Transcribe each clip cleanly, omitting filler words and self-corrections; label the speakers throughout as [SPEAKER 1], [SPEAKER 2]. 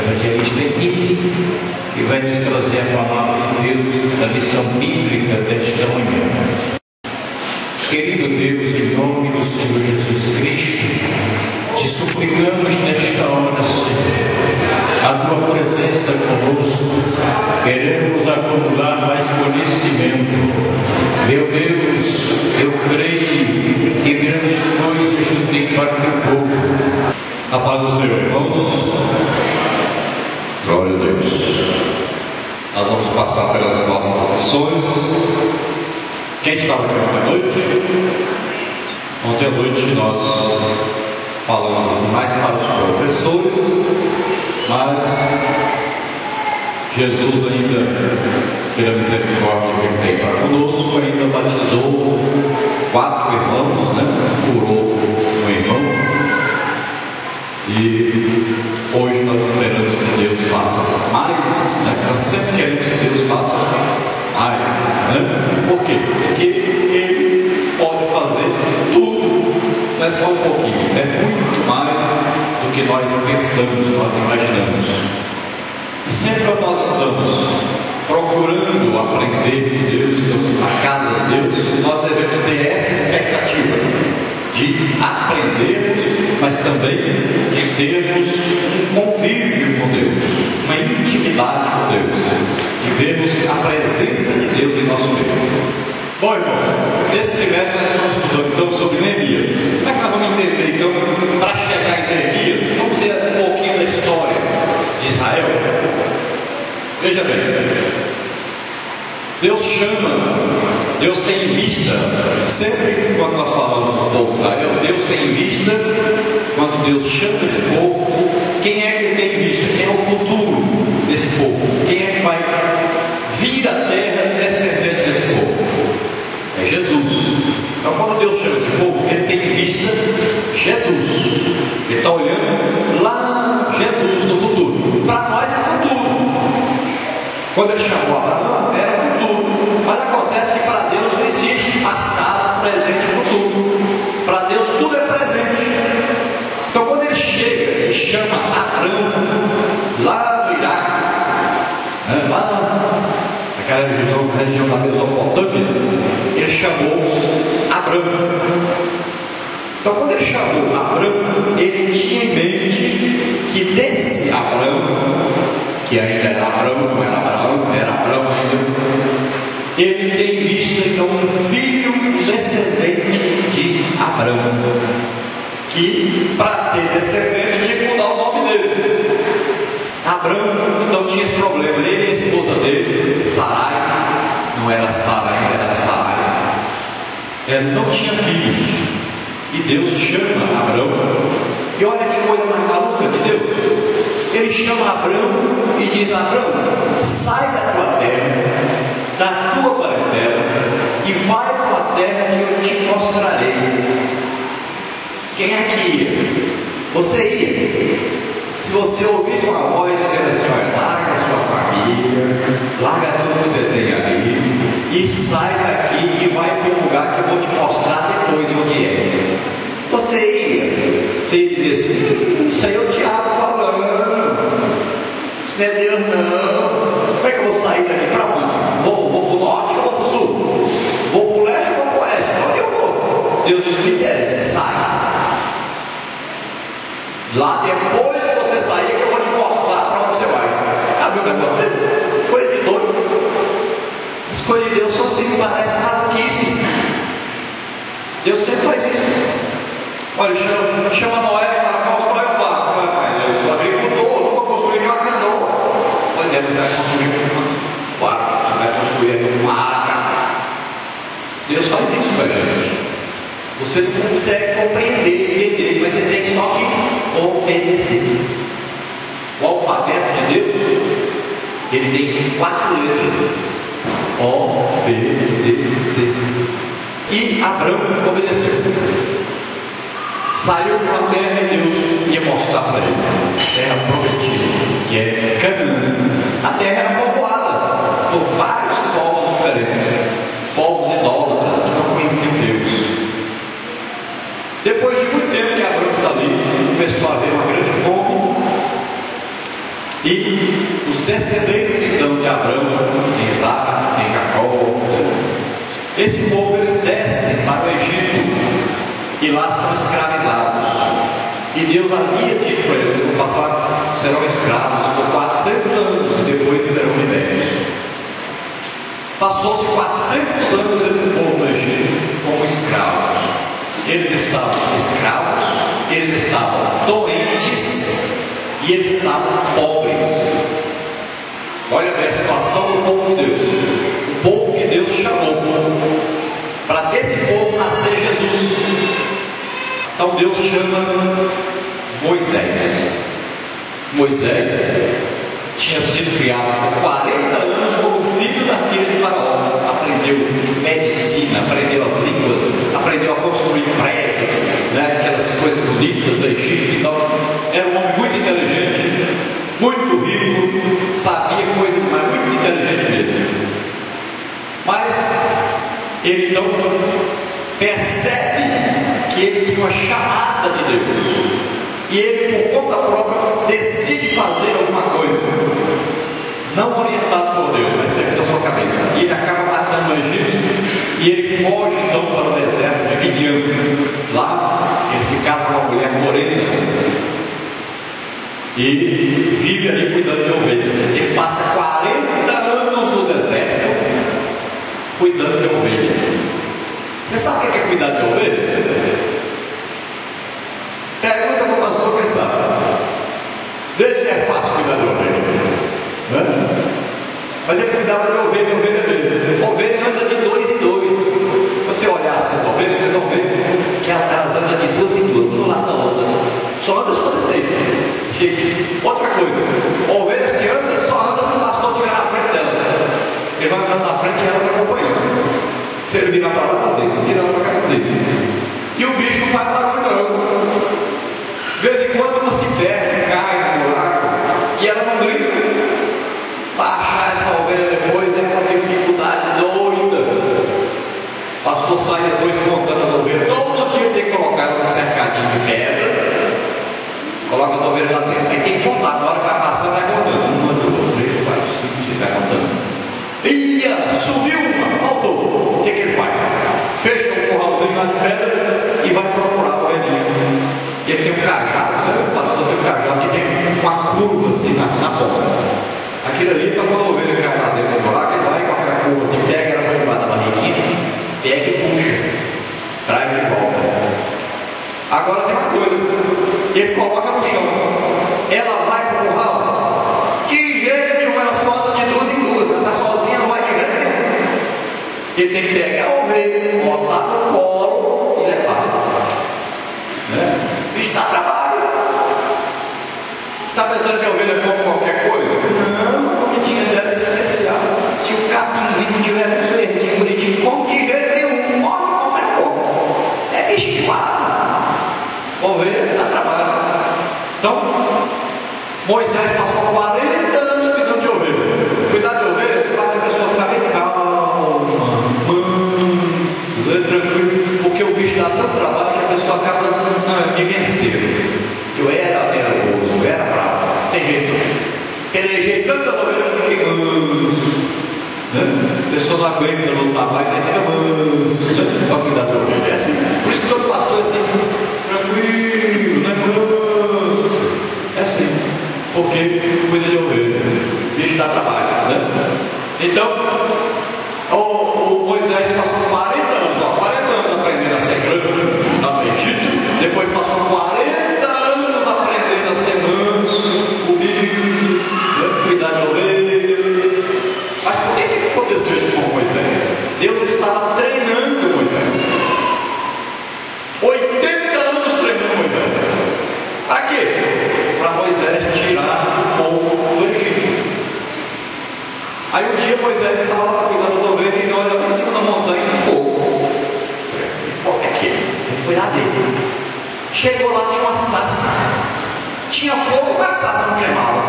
[SPEAKER 1] evangelista Henrique, que vai nos trazer a palavra de Deus, a lição bíblica desta manhã. Querido Deus, em nome do Senhor Jesus Cristo, te suplicamos nesta hora, Senhor, a tua presença conosco. Queremos acumular mais conhecimento. Meu Deus, eu creio que grandes coisas tu tens para o teu povo.
[SPEAKER 2] A paz do Senhor, irmãos. Glória a Deus. Nós vamos passar pelas nossas lições. Quem estava aqui ontem à noite? Ontem à noite nós falamos assim mais para os professores, mas Jesus ainda, pela misericórdia que Ele tem para conosco, ainda batizou 4 irmãos, curou um irmão. E hoje nós esperamos que Deus faça mais, nós sempre queremos que Deus faça mais, Por quê? Porque Ele pode fazer tudo, não é só um pouquinho, é muito mais do que nós pensamos, nós imaginamos. E sempre que nós estamos procurando aprender de Deus, estamos na casa de Deus, nós devemos ter essa expectativa de aprendermos, mas também de termos um convívio com Deus, uma intimidade com Deus, de vermos a presença de Deus em nosso meio. Bom, irmãos, nesse semestre nós estamos estudando então sobre Neemias. Como é que nós vamos entender então, para chegar em Neemias? Vamos ver um pouquinho da história de Israel. Veja bem, Deus chama, Deus tem em vista, sempre quando nós falamos do povo de Israel, Deus tem em vista, quando Deus chama esse povo, quem é que Ele tem em vista? Quem é o futuro desse povo? Quem é que vai vir à terra descendente desse povo? É Jesus. Então quando Deus chama esse povo, Ele tem em vista Jesus. Ele está olhando lá Jesus no futuro. Para nós é futuro. Quando Ele chamou Abraão, era futuro. Mas acontece que para Deus não existe passado, presente e futuro. Para Deus tudo é presente. Então quando Ele chega e chama Abraão, lá no Iraque, lá naquela região da Mesopotâmia, Ele chamou Abraão. Então quando Ele chamou Abraão, Ele tinha em mente que desse Abraão, que ainda era Abraão, não era Abraão, era Abraão ainda, Ele tem visto então um filho descendente de Abraão, que para ter descendente tinha que mudar o nome dele. Abraão então tinha esse problema, ele e a esposa dele, Sarai, não era Sara ainda, era Sarai, não tinha filhos. E Deus chama Abraão, e olha que coisa mais maluca de Deus. Ele chama Abraão e diz: Abraão, sai da tua terra, da tua parentela, e vai para a terra que eu te mostrarei. Quem é que ia? Você ia. Se você ouvisse uma voz dizendo assim: olha, larga a sua família, larga tudo que você tem ali, e sai daqui e vai para um lugar que eu vou te mostrar depois onde é. Você ia. Você ia dizer assim: isso aí é o diabo falando, isso não é Deus não. Como é que eu vou sair daqui para onde? Vou para o norte ou vou para o sul? Vou para o leste ou vou para o oeste? Onde eu vou? Deus diz: me interessa, sai. Lá depois que você sair, que eu vou te mostrar para onde você vai. Já viu o negócio desse? Coisa de doido. As coisas de Deus são assim, parece maluquice. Deus sempre faz isso. Olha, chama Noé e fala: constrói um barco. Pai, eu sou agricultor, não vou construir uma canoa. Pois é, você vai construir um barco, você vai construir uma arca. Deus faz isso para a gente. Você não consegue compreender, entender, mas você tem só que obedecer. O alfabeto de Deus, ele tem 4 letras: O, B, D, C. E Abraão obedeceu. Saiu para a terra e Deus ia mostrar para ele terra prometida, que é Canaã. A terra era povoada por vários povos diferentes, povos idólatras que não conheciam Deus. Depois de muito tempo que Abraão está ali, começou a haver uma grande fome. E os descendentes então de Abraão, tem Isaac, tem Jacó, esse povo eles descem para o Egito e lá são escravizados. E Deus havia dito para eles: no passado serão escravos por 400 anos e depois serão libertos. Passou-se 400 anos esse povo no Egito como escravos. Eles estavam escravos, eles estavam doentes e eles estavam pobres. Olha bem a situação do povo de Deus. O povo que Deus chamou para desse povo nascer Jesus. Então Deus chama Moisés. Moisés tinha sido criado por 40 anos como filho da filha de Faraó. Aprendeu medicina, aprendeu as línguas, aprendeu a construir prédios, né? Aquelas coisas bonitas do Egito e tal. Era um homem muito inteligente, muito rico, sabia coisas, mas muito inteligente mesmo. Mas ele então percebe que ele tinha uma chamada de Deus. E ele, por conta própria, decide fazer alguma coisa, não orientado por Deus, mas sempre da sua cabeça. E ele acaba matando o egípcio e ele foge então para o deserto de Midian. Lá ele se casa com uma mulher morena e vive ali cuidando de ovelhas. Ele passa 40 anos no deserto cuidando de ovelhas. Você sabe o que é cuidar de ovelha? Pergunta para o pastor, quem sabe? Vê se é fácil cuidar de ovelha, né? Mas ele cuidava de ovelha mesmo. Ovelha anda de 2 em 2. Se você olhar essas ovelhas, vocês vão ver que elas andam de 2 em 2, um lado da outra. Só anda se for desse jeito. Outra coisa, a ovelha se anda, só anda se o pastor estiver na frente delas. Ele vai andando na frente e elas acompanham. Se ele virar para lá, vira para cá, e o bicho não faz barulho não. De vez em quando uma se perde, cai no buraco e ela não grita. Para achar essa ovelha depois é uma dificuldade doida. O pastor sai depois contando as ovelhas. Todo dia tem que colocar um cercadinho de pedra, coloca as ovelhas lá dentro. Aí tem que contar, na hora que vai passando, vai contando. 1, 2, 3, 4, 5, 6, vai contando. Subiu uma, faltou. O que ele faz? Fecha um curralzinho lá de pedra e vai procurar o ovelhinho. Ele tem um cajado, né? O pastor tem um cajado que tem uma curva assim na ponta. Aquilo ali, para quando a ovelha cai lá dentro do buraco, ele vai com aquela curva assim, pega ela para debaixo da barriguinha, pega e puxa, traz de volta. Agora tem uma coisa, ele coloca no chão, ela vai para o curral, de jeito nenhum, ela só anda de 2 em 2, ela está sozinha, não vai de jeito nenhum. Ele tem que pegar a ovelha, botar no colo e levar. Né? Bicho dá trabalho. Está pensando que a ovelha come qualquer coisa? Não, a comidinha dela é especial. Se o capinzinho não tiver muito verdinho, bonitinho, come de jeito nenhum. Morre como ele come. É bicho de guarda. Ovelha dá trabalho. Então, Moisés passou 40 anos cuidando de ovelha. Cuidar de ovelha faz a pessoa ficar bem calma, manso, tranquilo, porque o bicho dá tanto trabalho que a pessoa acaba me vencendo. Eu era nervoso, era bravo, tem jeito. Pelejei tanta ovelha que fiquei manso. Né? A pessoa não aguenta lutar mais, aí fica manso. Né? Para cuidar da ovelha. É assim. Por isso que todo pastor é assim, tranquilo, não é manso. É assim. Porque cuida de ovelha. Bicho dá trabalho. Né? Então, o Moisés passou 40 anos, 40 anos aprendendo a ser grande lá no Egito. Depois passou 40 anos aprendendo a ser manso, humilde, cuidar de ovelha. Mas por que aconteceu isso com Moisés? Deus estava treinando Moisés. 80 anos treinando Moisés. Para quê? Para Moisés tirar o povo do Egito. Aí um dia Moisés estava lá cuidando das ovelhas e olha lá em cima da montanha de fogo. Que fogo é aquele? Ele foi lá dentro. Chegou lá, tinha uma sarça. Tinha fogo, mas a sarça não queimava.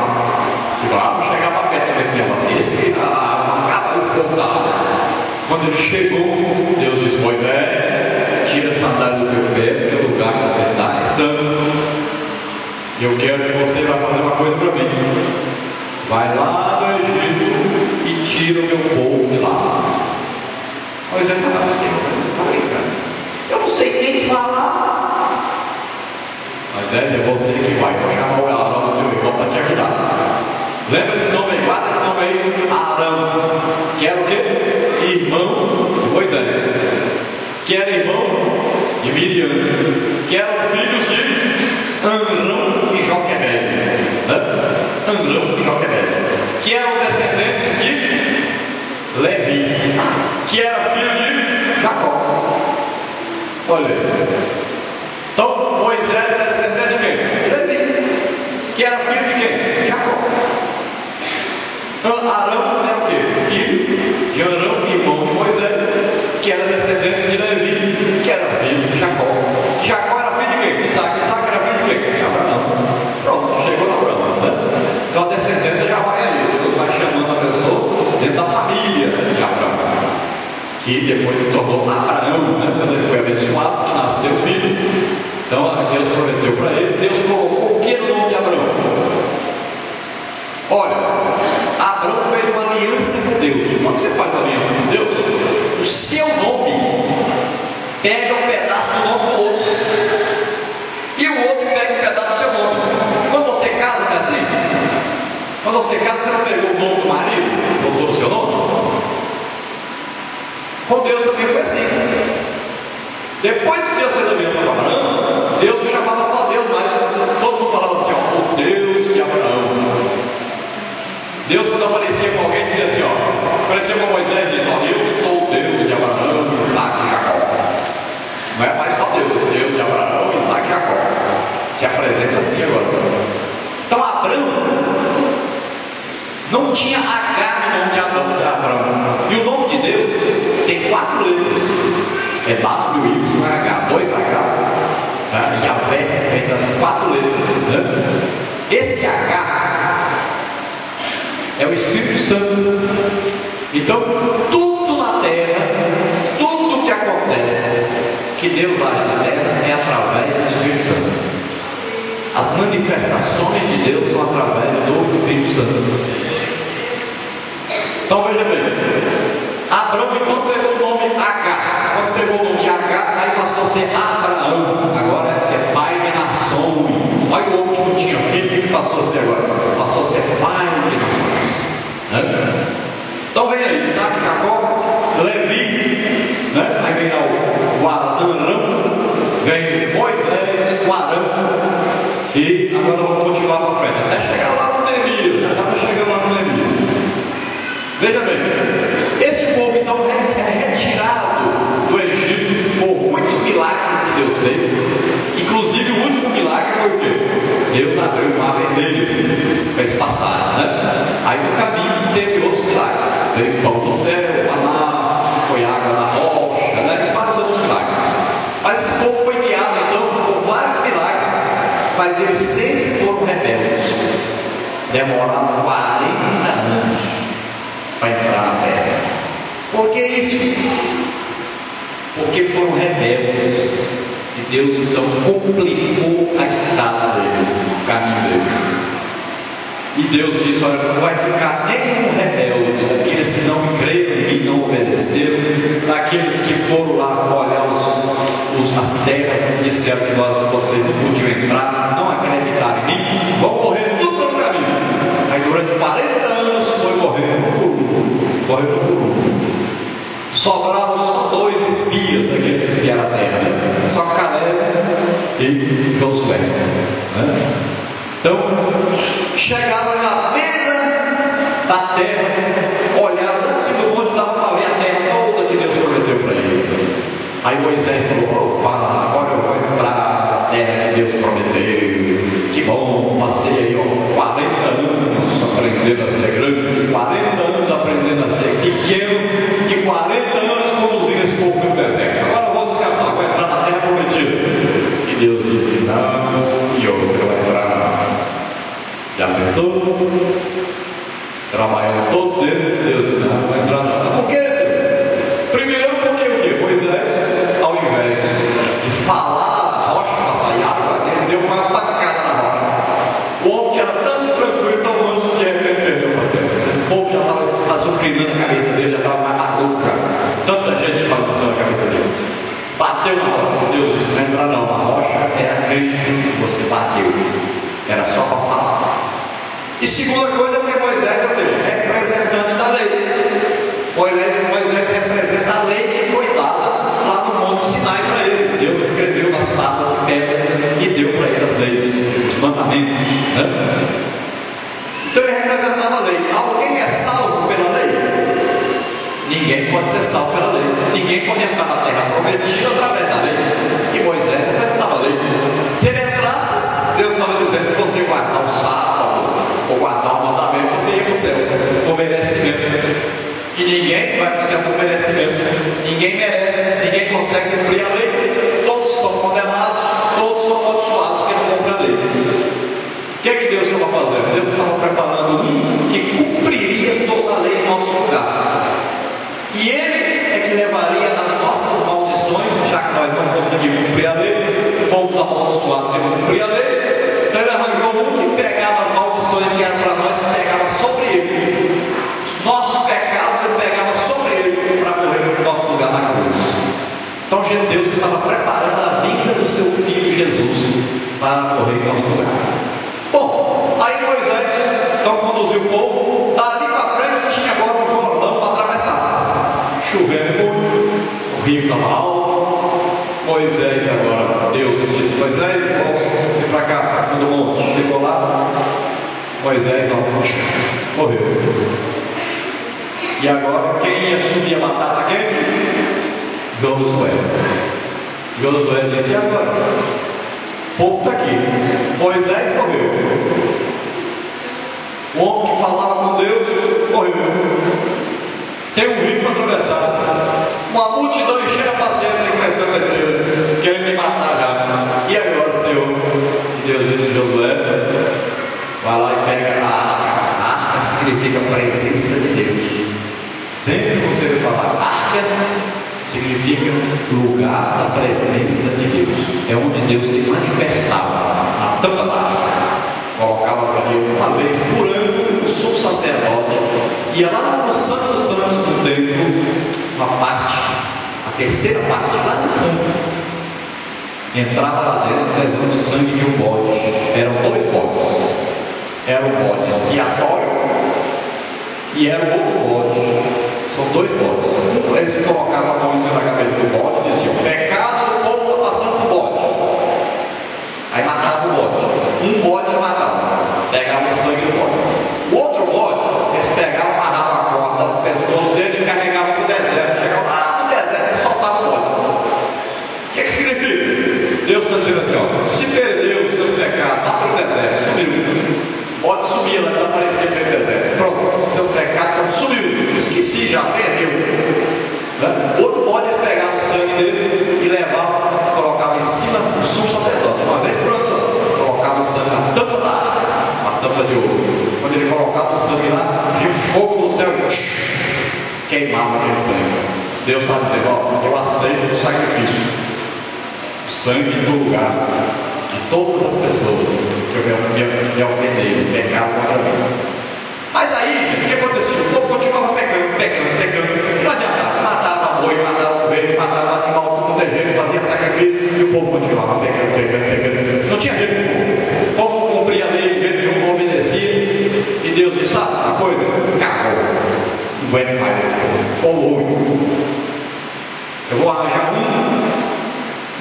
[SPEAKER 2] E vamos chegar para perto também que assim, esse acaba o fogo da. Quando ele chegou, Deus disse: Moisés, tira a sandália do teu pé, porque o lugar que você está é santo. E eu quero que você vá fazer uma coisa para mim. vai lá no Egito e tira o meu povo de lá. Moisés falava assim, está brincando, eu não sei nem falar. Moisés, é você que vai, vou chamar o Arão, seu irmão, para te ajudar. Lembra esse nome aí, guarda esse nome aí, Arão, que era o quê? Irmão de Moisés, que era irmão de Miriam, que eram filhos de Amrão e Joquebede, Amrão e Joquebede, que eram descendentes de Levi, que era filho de Jacó. Olha aí. Então Moisés era descendente de quem? De Levi, que era filho de quem? Jacó. Arão era o quê? Filho de Arão, irmão de Moisés, que era descendente de Levi, que era filho de Jacó. Jacó era filho de quem? Isaac. Isaac era filho de quem? De Abraão. Pronto, chegou no Abraão, né? Então a descendência já vai aí. Deus vai chamando a pessoa dentro da família de Abraão, que depois se tornou Abraão, né? Quando ele foi abençoado, que nasceu filho. Então Deus prometeu para ele. Deus colocou o que no nome de Abraão? Olha, Abraão fez uma aliança com Deus. Quando você faz uma aliança com Deus, o seu nome pega um pedaço do nome do outro, e o outro pega um pedaço do seu nome. Quando você casa, não é assim? Quando você casa, você não pegou o nome do marido, botou no seu nome? Com Deus também foi assim. Depois que Deus fez a aliança com Abraão, Deus não chamava só Deus, mas todo mundo falava assim, ó, o Deus de Abraão. Deus, quando aparecia com alguém, dizia assim, ó, aparecia com Moisés, dizia, ó, eu sou o Deus de Abraão, Isaac e Jacó. Não é mais só Deus, o Deus de Abraão, Isaac e Jacó. Se apresenta assim agora. Então Abraão não tinha H no nome de Abraão. E o nome de Deus tem 4 letras. É W-Y-H, 2 H's, tá? E a Vé vem das 4 letras, né? Esse H é o Espírito Santo. Então, tudo na terra, tudo que acontece, que Deus age na terra, é através do Espírito Santo. As manifestações de Deus são através do Espírito Santo. Então, veja bem, Abraão, então, pegou o nome H. Quando pegou o nome H, aí passou a ser Abraão. Agora é pai de nações. Olha o homem que não tinha filho, o que passou a ser agora? Passou a ser pai de nações. Então vem aí Isaac, Jacó, Levi, né? Aí vem lá o Arão, vem Moisés, o Arão, e agora vamos continuar para frente, até chegar lá no Neemias. Já estava chegando lá no Neemias. Veja bem, esse povo então é retirado do Egito por muitos milagres que Deus fez. Inclusive o último milagre foi o quê? Deus abriu o mar vermelho para eles passarem, né? Aí no caminho teve outros milagres. Veio pão do céu, maná, foi água na rocha, né? E vários outros milagres. Mas esse povo foi guiado então por vários milagres, mas eles sempre foram rebeldes. Demoraram 40 anos para entrar na terra. Por que isso? Porque foram rebeldes. E Deus então complicou a estrada deles, o caminho deles. E Deus disse, olha, não vai ficar nenhum rebelde, daqueles que não creram em mim, não obedeceram, daqueles que foram lá olhar as terras e disseram que vocês não podiam entrar, não acreditaram em mim, vão morrer tudo pelo caminho. Aí durante 40 anos foi morrendo por um. Sobraram só 2 espias, daqueles que espiaram a terra, né? Só Caleb e Josué, né? Então, chegaram na beira da terra, olharam lá de cima do monte, dava para ver a terra toda que Deus prometeu para eles. Aí Moisés falou, opa, agora eu vou entrar na terra que Deus prometeu. Que bom, passei aí 40 anos aprendendo a ser grande, 40 anos aprendendo a ser pequeno, e 40 anos conduzindo esse povo pelo deserto. Agora eu vou descansar, vou entrar na terra prometida. E Deus disse, não, senhor, você não vai entrar não. Já pensou? Trabalhando todo desse, Deus disse, não vai entrar não. Por que, senhor? Primeiro porque o quê? Moisés, ao invés de falar a rocha para sair água, ele deu uma pancada na rocha. O homem que era tão tranquilo, tão manso, se arrependeu. na cabeça dele, já estava mais maluco já. Tanta gente bagunçando a cabeça dele. Bateu na rocha. Deus disse: não entra não, a rocha era Cristo que você bateu. Era só para falar. E segunda coisa, porque Moisés é o representante da lei. Moisés representa a lei que foi dada lá no Monte Sinai para ele. Deus escreveu nas tábuas de pedra e deu para ele as leis, os mandamentos, né? Então ele representava a lei. Alguém é salvo pela lei? Ninguém pode ser salvo pela lei. Ninguém pode entrar na terra prometida através da lei. E Moisés representava a lei. Se ele entrasse, Deus estava dizendo que você guardar o sábado ou guardar o mandamento, você ia para o céu por merecimento. E ninguém vai para o céu por merecimento. Ninguém merece, ninguém consegue cumprir a lei. Todos são condenados, todos são amaldiçoados porque não cumprem a lei. O que é que Deus estava fazendo? Deus estava preparando um que cumpriria toda a lei em nosso lugar. E ele é que levaria as nossas maldições, já que nós não conseguimos cumprir a lei, fomos amaldiçoados porque não cumprir a lei. Então ele arranjou um que pegava as maldições que eram para nós e pegava sobre ele. Os nossos pecados ele pegava sobre ele para morrer no nosso lugar na cruz. Então Deus estava preparando a vinda do seu filho Jesus para morrer em nosso lugar. Bom, aí Moisés então conduziu o povo. Dali para frente tinha agora um Jordão para atravessar. Chovendo muito, o rio estava alto. Moisés agora, Deus disse: Moisés, vem para cá, para cima do monte. Chegou lá, Moisés não, morreu. E agora quem ia subir a batata quente? Josué. Josué disse: e agora? O povo está aqui. Moisés morreu. O homem que falava com Deus morreu. Tem um rio para atravessar. Uma multidão enchendo a paciência e crescendo a estrela, querendo me matar já. E agora, Senhor? E Deus disse: Josué, vai lá e pega a arca. A arca significa presença de Deus. Sempre você vai falar arca, significa lugar da presença de Deus. É onde Deus se manifestava. Na tampa da arca colocava-se ali uma vez por ano o sumo sacerdote, ia lá no Santo dos Santos do templo, uma parte, a terceira parte lá no fundo, entrava lá dentro levando o sangue de um bode. Eram 2 bodes. Era um bode expiatório e era o outro bode. São 2 bodes. Eles colocavam a mão em cima da cabeça do bode e diziam: pecado do povo está passando por bode. Aí matava o bode. Um bode matava, pegava o sangue do bode. O outro bode, eles pegavam, amarravam a corda no pescoço dele e carregavam para o deserto. Chegavam lá no deserto e soltavam o bode. O que significa? Deus está dizendo assim: ó, se perdeu os seus pecados, está para o deserto, sumiu. O bode sumia, ela desaparecia pelo deserto. Pronto, seus pecados estão sumiu. Esqueci, já perdeu. Né? Outro bode, eles pegavam o sangue dele e levavam, colocavam em cima do sumo sacerdote. Uma vez por ano, colocava o sangue na tampa da arca, uma tampa de ouro. Quando ele colocava o sangue lá, vinha fogo no céu e queimava aquele sangue. Deus está dizendo: ó, eu aceito o sacrifício, o sangue do lugar de todas as pessoas que eu me ofenderam, pecaram contra mim. Mas aí, o que aconteceu? O povo continuava pecando. Não adiantava, matava boi, matava ovelha, matava animal, tudo de jeito, fazia sacrifício e o povo continuava pecando. Não tinha jeito do povo. O povo não cumpria a lei, não obedecia. E Deus disse: sabe uma coisa? Acabou. Não aguento mais esse povo ruim. Eu vou arranjar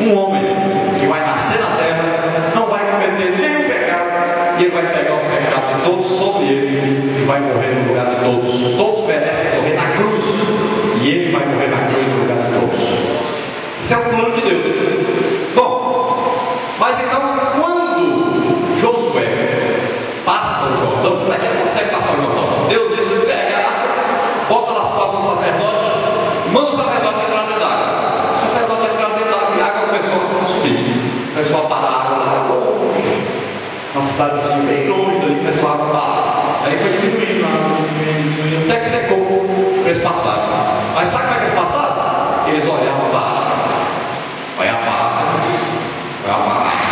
[SPEAKER 2] um homem que vai nascer na terra, não vai cometer nenhum pecado, e ele vai pegar o pecado de todos sobre ele e vai morrer no lugar de todos. Todos merecem morrer na cruz, e ele vai morrer na cruz no lugar de todos. Esse é o plano de Deus. Bom, mas então, quando Josué passa o Jordão, como é que ele consegue passar o Jordão? Deus diz: pega a arca, bota nas costas do sacerdote, manda o sacerdote entrar dentro da água. O sacerdote entrar dentro da água e a água começou a subir. Começou a parar a água lá longe, uma cidadezinha bem longe dali, começou a água parar. Aí foi diminuindo, até que secou para eles passarem. Mas sabe como é que eles passaram? Eles olhavam para a arca. Olha a arca,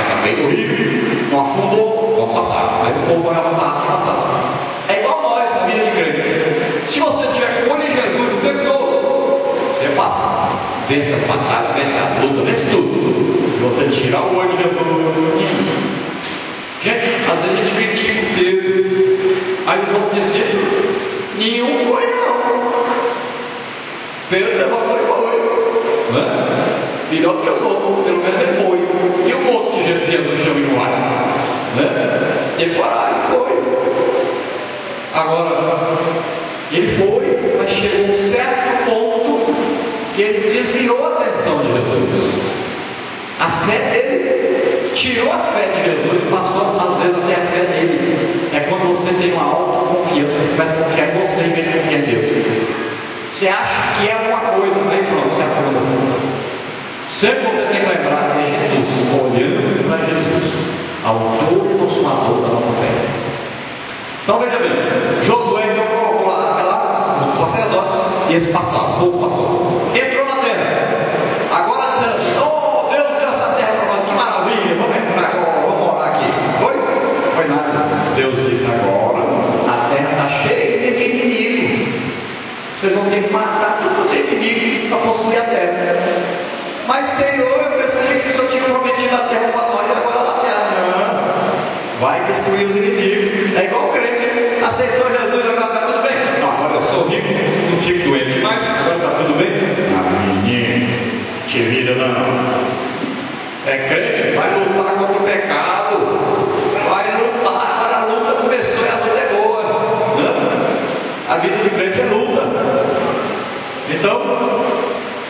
[SPEAKER 2] está bem do rio, não afundou, vamos passar. Aí o povo olhava para a arca e passava. É igual nós, a vida de crente. Se você tiver com tudo, vê se tudo. Se você tirar o olho de Jesus, gente, às vezes a gente critica o Pedro, aí os outros discípulos, nenhum foi não. Pedro levantou e foi, né? Melhor do que os outros, pelo menos ele foi. E o outro que Jesus chama no ar, né? Teve coragem, foi. Agora, ele foi, mas chegou a um certo ponto que ele desviou a atenção de Jesus. A fé dele tirou a fé de Jesus e passou às vezes até a fé dele. É quando você tem uma autoconfiança, você começa a confiar em você em vez de confiar em Deus. Você acha que é alguma coisa, aí pronto, você afunda. Sempre você tem que lembrar de Jesus, olhando para Jesus, autor e consumador da nossa fé. Então veja bem, Josué então colocou lá os sacerdotes e eles passaram, o povo passou, entrou na terra. Agora disseram assim: oh, Deus deu essa terra para nós, que maravilha, vamos entrar agora, vamos morar aqui. Foi nada. Deus disse: agora a terra está cheia de inimigo, vocês vão ter que matar tudo de inimigo para possuir a terra. Mas Senhor, eu pensei que o Senhor tinha prometido a terra para nós e agora a terra não. Vai destruir os inimigos. É igual o crente, aceitou Jesus, agora está tudo bem. Não, agora eu sou rico, não fico doente mais, agora está tudo bem. Ah, menino, te vira não. É crente, vai lutar contra o pecado, vai lutar, agora a luta começou e a luta é boa. Não? A vida do crente é luta. Então,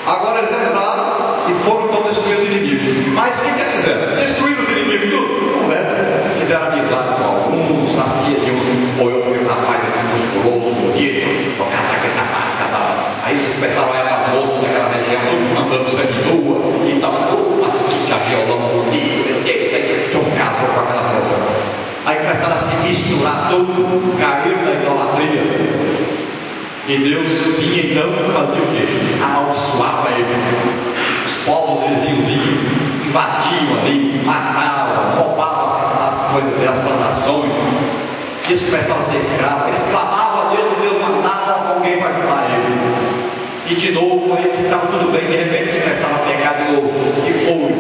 [SPEAKER 2] agora eles entraram e foram então destruir os inimigos. Mas o que eles fizeram? Destruíram os inimigos tudo? Conversa. Fizeram amizade com alguns, nas filhas de uns, ou eu com esse rapaz assim musculoso, bonito, vou casar com esse rapaz, casar. Aí eles começaram a ir para as moças daquela região, tudo andando sangue nua e tal, assim, que a violão bonito, meu Deus, aí um casou com aquela moça. Aí começaram a se misturar tudo, caíram na idolatria. E Deus vinha então fazer o quê? Amaldiçoava eles. Os povos vizinhos vinham, invadiam ali, matavam, roubavam as coisas das plantações. Eles começavam a ser escravos. Eles clamavam a Deus e Deus mandava alguém para ajudar eles. E de novo, aí ficava tudo bem. De repente eles começavam a pegar de novo. E foi.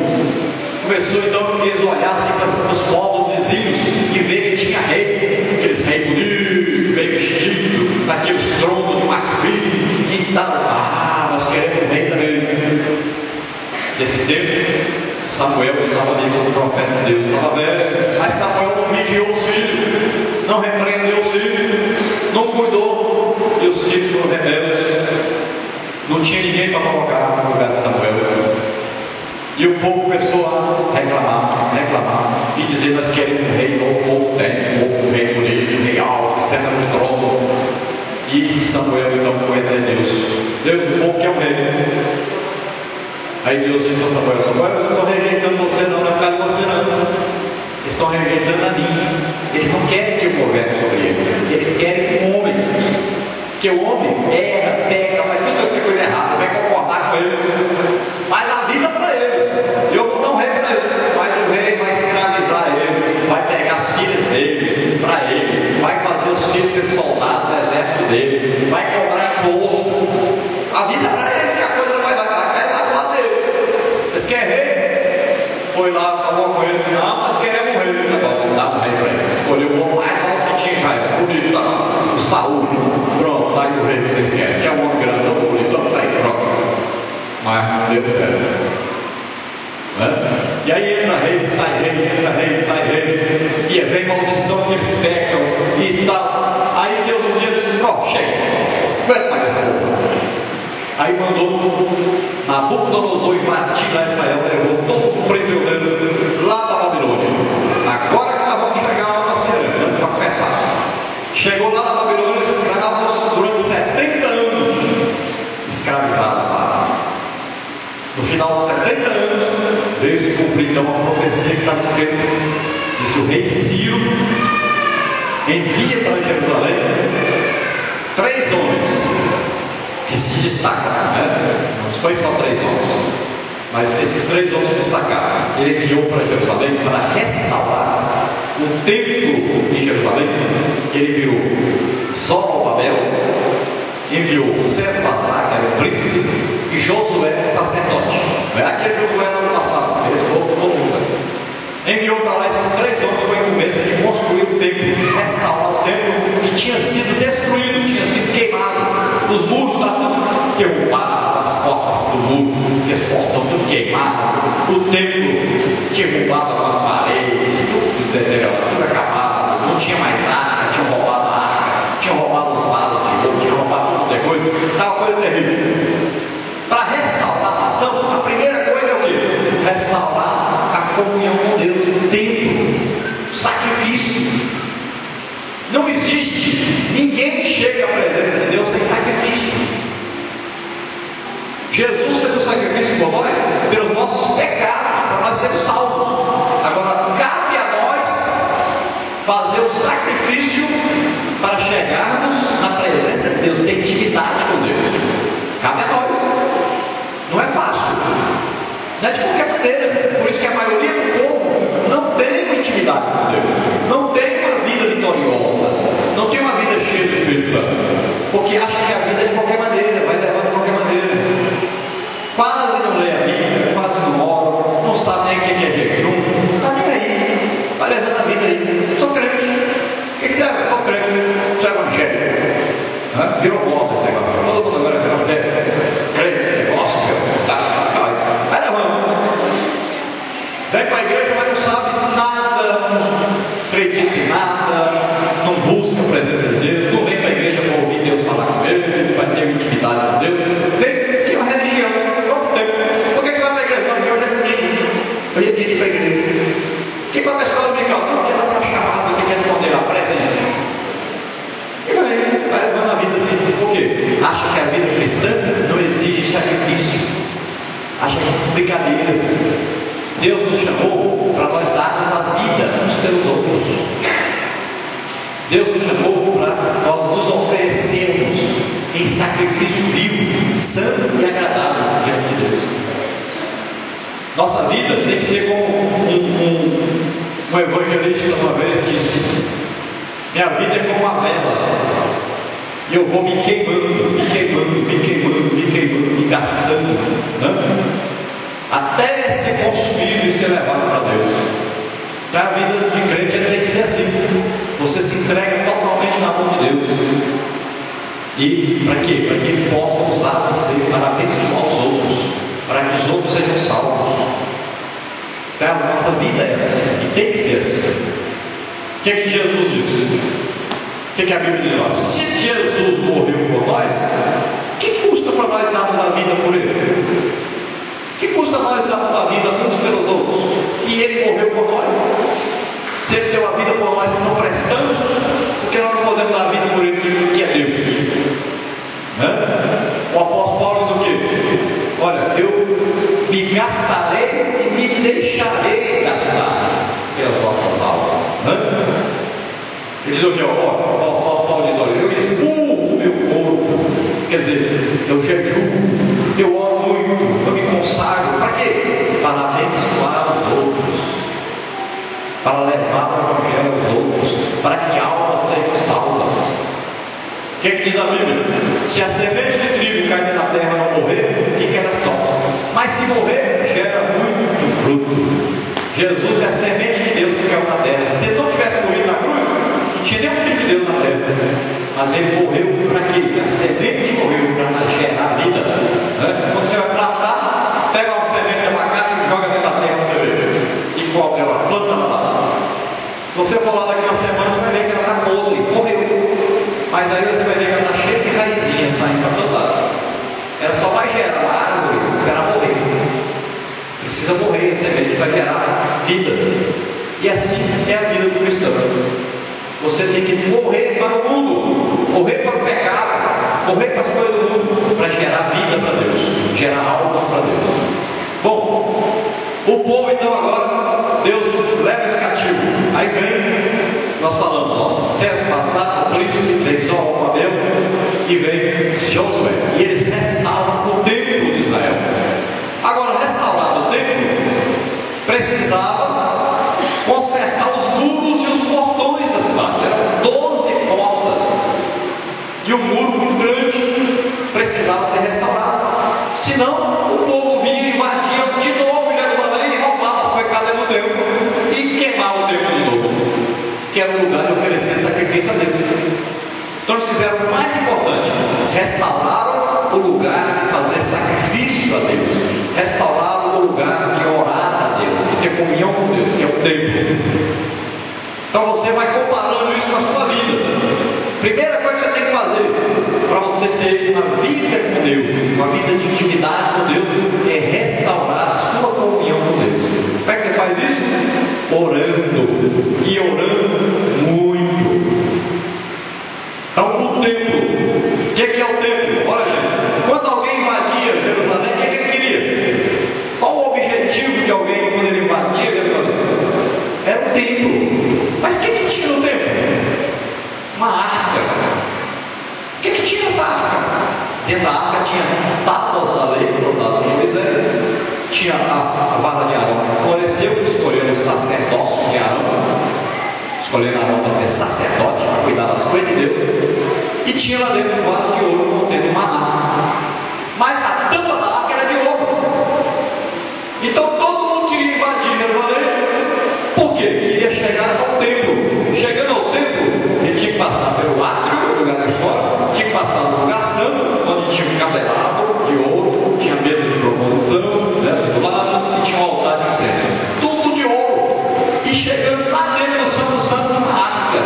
[SPEAKER 2] Começou então eles olhassem para os povos vizinhos e ver que tinha rei. Aqueles reis bonitos, bem vestidos, naqueles tronos de marfim e tal. Ah, nós queremos um rei também. Nesse tempo, Samuel estava ali como profeta de Deus, estava velho, mas Samuel não vigiou os filhos, não repreendeu os filhos, não cuidou, e os filhos foram rebeldes. Não tinha ninguém para colocar no lugar de Samuel. E o povo começou a reclamar e dizer: nós queremos um rei novo, o povo tem, um rei bonito, um rei alto, que senta no trono. E Samuel então foi até Deus: Deus, o povo quer um rei. Aí Deus disse para Samuel: Samuel, eu não estou rejeitando você não, não é por causa de você não. Eles estão rejeitando a mim. Eles não querem que eu governe sobre eles. Eles querem um homem. Porque o homem erra, peca, faz tudo coisa errada, vai concordar com eles. Mas avisa para eles: eu vou dar um rei para eles. Mas o rei vai escravizar eles, vai pegar as filhas deles para ele, vai fazer os filhos ser soldados do exército dele, vai cobrar imposto. Avisa para eles que a coisa não vai pesar do lado deles. Eles querem rei? Foi lá, falou com eles: não, nós queremos um rei. Tá bom, dá um rei para eles. Escolheu o mais alto que tinha Israel, bonito, tá? O Saúl. Pronto, tá aí o rei que vocês querem, que é um homem grande, tão bonito, tá aí, pronto. Mas não deu certo. E aí entra rei, sai rei, e vem maldição que eles pecam e tal. Aí Deus um dia disse: ó, chega, aguenta mais essa porra. Aí mandou Nabucodonosor invadir lá Israel, levou todo o prisioneiro lá da Babilônia. Agora que nós vamos chegar lá, nós queremos, né? Para começar. Chegou lá na Babilônia, escravos durante 70 anos, escravizados lá. No final de 70 anos, veio se cumprir então uma profecia que estava escrita. Disse: o rei Ciro envia para Jerusalém 3 homens que se destacam, né? Não foi só 3 homens, mas esses 3 homens se destacaram. Ele enviou para Jerusalém para restaurar o templo em Jerusalém. Ele enviou Zorobabel, enviou Sesbazar, que era o príncipe, e Josué, sacerdote. Não é aquele Josué do ano passado, esse outro Josué. Enviou para lá esses 3 homens com a incumbência de construir o templo, restaurar o templo que tinha sido destruído, tinha sido queimado, os muros derrubados, as portas do muro, que os portões tudo queimado, o templo derrubado com as paredes, tudo acabado, não tinha mais arca, tinha roubado a arca, tinha roubado os vasos de ouro, tinha roubado tudo de coisa, estava uma coisa terrível. Para restaurar a nação, a primeira coisa é o quê? Restaurar a comunhão com Deus, o templo, sacrifício. Não existe ninguém que chegue à presença de Deus sem sacrifício. Jesus fez o sacrifício por nós, pelos nossos pecados, para nós sermos salvos. Agora, cabe a nós fazer o sacrifício para chegarmos na presença de Deus, ter intimidade com Deus. Cabe a nós. Não é fácil. Não é de qualquer maneira. Por isso que a maioria do povo não tem intimidade com Deus, não tem uma vida vitoriosa, não tem uma vida cheia do Espírito Santo, porque acha que a vida é de qualquer maneira, vai levando de qualquer maneira. Quase não lê a Bíblia, quase não ora, não sabe nem o que é jejum, não está nem aí, vai levando a vida aí. Sou crente. O que você é? Sou crente, sou evangélico. Virou moda esse negócio, todo mundo agora virou evangélico, crente, gospel, vai levando. Vem para a igreja, mas não sabe nada, não acredita em nada, não busca a presença de Deus, não vem para a igreja para ouvir Deus falar com ele, para ter intimidade com Deus. Vem, que é uma religião. Por que você vai para a igreja? Não, porque hoje é domingo. Hoje é dia de ir para a igreja. Por que vai para a escola dominical? Não, porque ela está chamada, tem que responder lá, presente. E vai levando a vida assim. Por quê? Acha que a vida cristã não exige sacrifício. Acha que é brincadeira. Deus nos chamou para nós darmos a vida uns pelos outros. Deus nos chamou para nós nos oferecermos em sacrifício vivo, santo e agradável diante de Deus. Nossa vida tem que ser como um evangelista uma vez disse: minha vida é como uma vela, e eu vou me queimando, me gastando, né? Até ser consumido e ser levado para Deus. Então a vida de crente tem que ser assim. Você se entrega totalmente na mão de Deus. E para quê? Para que Ele possa usar você para abençoar os outros, para que os outros sejam salvos. Então a nossa vida é essa, e tem que ser assim. O que é que Jesus disse? O que é que a Bíblia diz lá? Se Jesus morreu por nós, o que custa para nós darmos a vida por Ele? O que custa nós darmos a vida uns pelos outros? Se Ele morreu por nós, se Ele deu a vida por nós que não prestamos, por que nós não podemos dar a vida por Ele que é Deus? Né? O apóstolo Paulo diz o quê? Olha, eu me gastarei e me deixarei gastar pelas vossas almas. Né? Ele diz o quê? O apóstolo Paulo diz: olha, eu esburro o meu corpo, quer dizer, eu jejuo, eu oro muito, eu me consagro. Para quê? Para abençoar os outros, para levar o evangelho aos outros, para que almas sejam salvas. O que diz a Bíblia? Se a semente de trigo cair na terra e não morrer, fica ela só, mas se morrer, gera muito fruto. Jesus é a semente de Deus que caiu na terra. Se ele não tivesse morrido na cruz, não tinha nem o Filho de Deus na terra, mas ele morreu para quê? A semente morreu para gerar vida. Né? Quando você vai plantar, pega uma semente de abacate e joga dentro da terra, você vê, e cobre ela, planta lá. Se você for lá daqui uma semana, você vai ver que ela está podre, morreu. Mas aí você vai ver que ela está cheia de raizinhas saindo para todo lado. Ela só vai gerar uma árvore se ela morrer. Precisa morrer a semente para gerar vida. E assim é a vida do cristão. Você tem que morrer para o mundo, morrer para o pecado, morrer para as coisas do mundo, para gerar vida para Deus, gerar almas para Deus. Bom, o povo então agora, Deus leva esse cativo. Aí vem, nós falamos, ó, César passado, príncipe, vem Zorobabel e vem Josué. E eles restauram o templo de Israel. Agora, restaurado o templo, precisava consertar os muros e os portões da cidade. Eram 12 portas e um muro muito grande precisava ser restaurado. Senão Então eles fizeram o mais importante: restauraram o lugar de fazer sacrifício a Deus, restauraram o lugar de orar a Deus, de ter comunhão com Deus, que é o templo. Então você vai comparando isso com a sua vida. Primeira coisa que você tem que fazer para você ter uma vida com Deus, uma vida de intimidade com Deus, é restaurar a sua comunhão com Deus. Como é que você faz isso? Orando, e orando muito. Então, o templo, o que é o templo? Olha, gente, quando alguém invadia Jerusalém, o que ele queria? Qual o objetivo de alguém quando ele invadia Jerusalém? Era o templo. Mas o que tinha no templo? Uma arca. O que tinha essa arca? Dentro da arca tinha tábuas da lei, que foram dadas por Moisés. Tinha a vara de Arão que floresceu, escolhendo o sacerdócio de Arão, escolhendo Arão para ser sacerdote, para cuidar das coisas de Deus. E tinha lá dentro um vaso de ouro contendo maná. Mas a tampa da arca era de ouro. Então todo mundo queria invadir Jerusalém. Por quê? Queria chegar ao templo. Chegando ao templo, ele tinha que passar pelo átrio, o lugar de fora, tinha que passar no lugar santo, onde tinha um candelabro de ouro, tinha mesa de proposição, né, do lado, e tinha um altar de incenso. Tudo de ouro. E chegando lá dentro do Santo Santo, uma arca,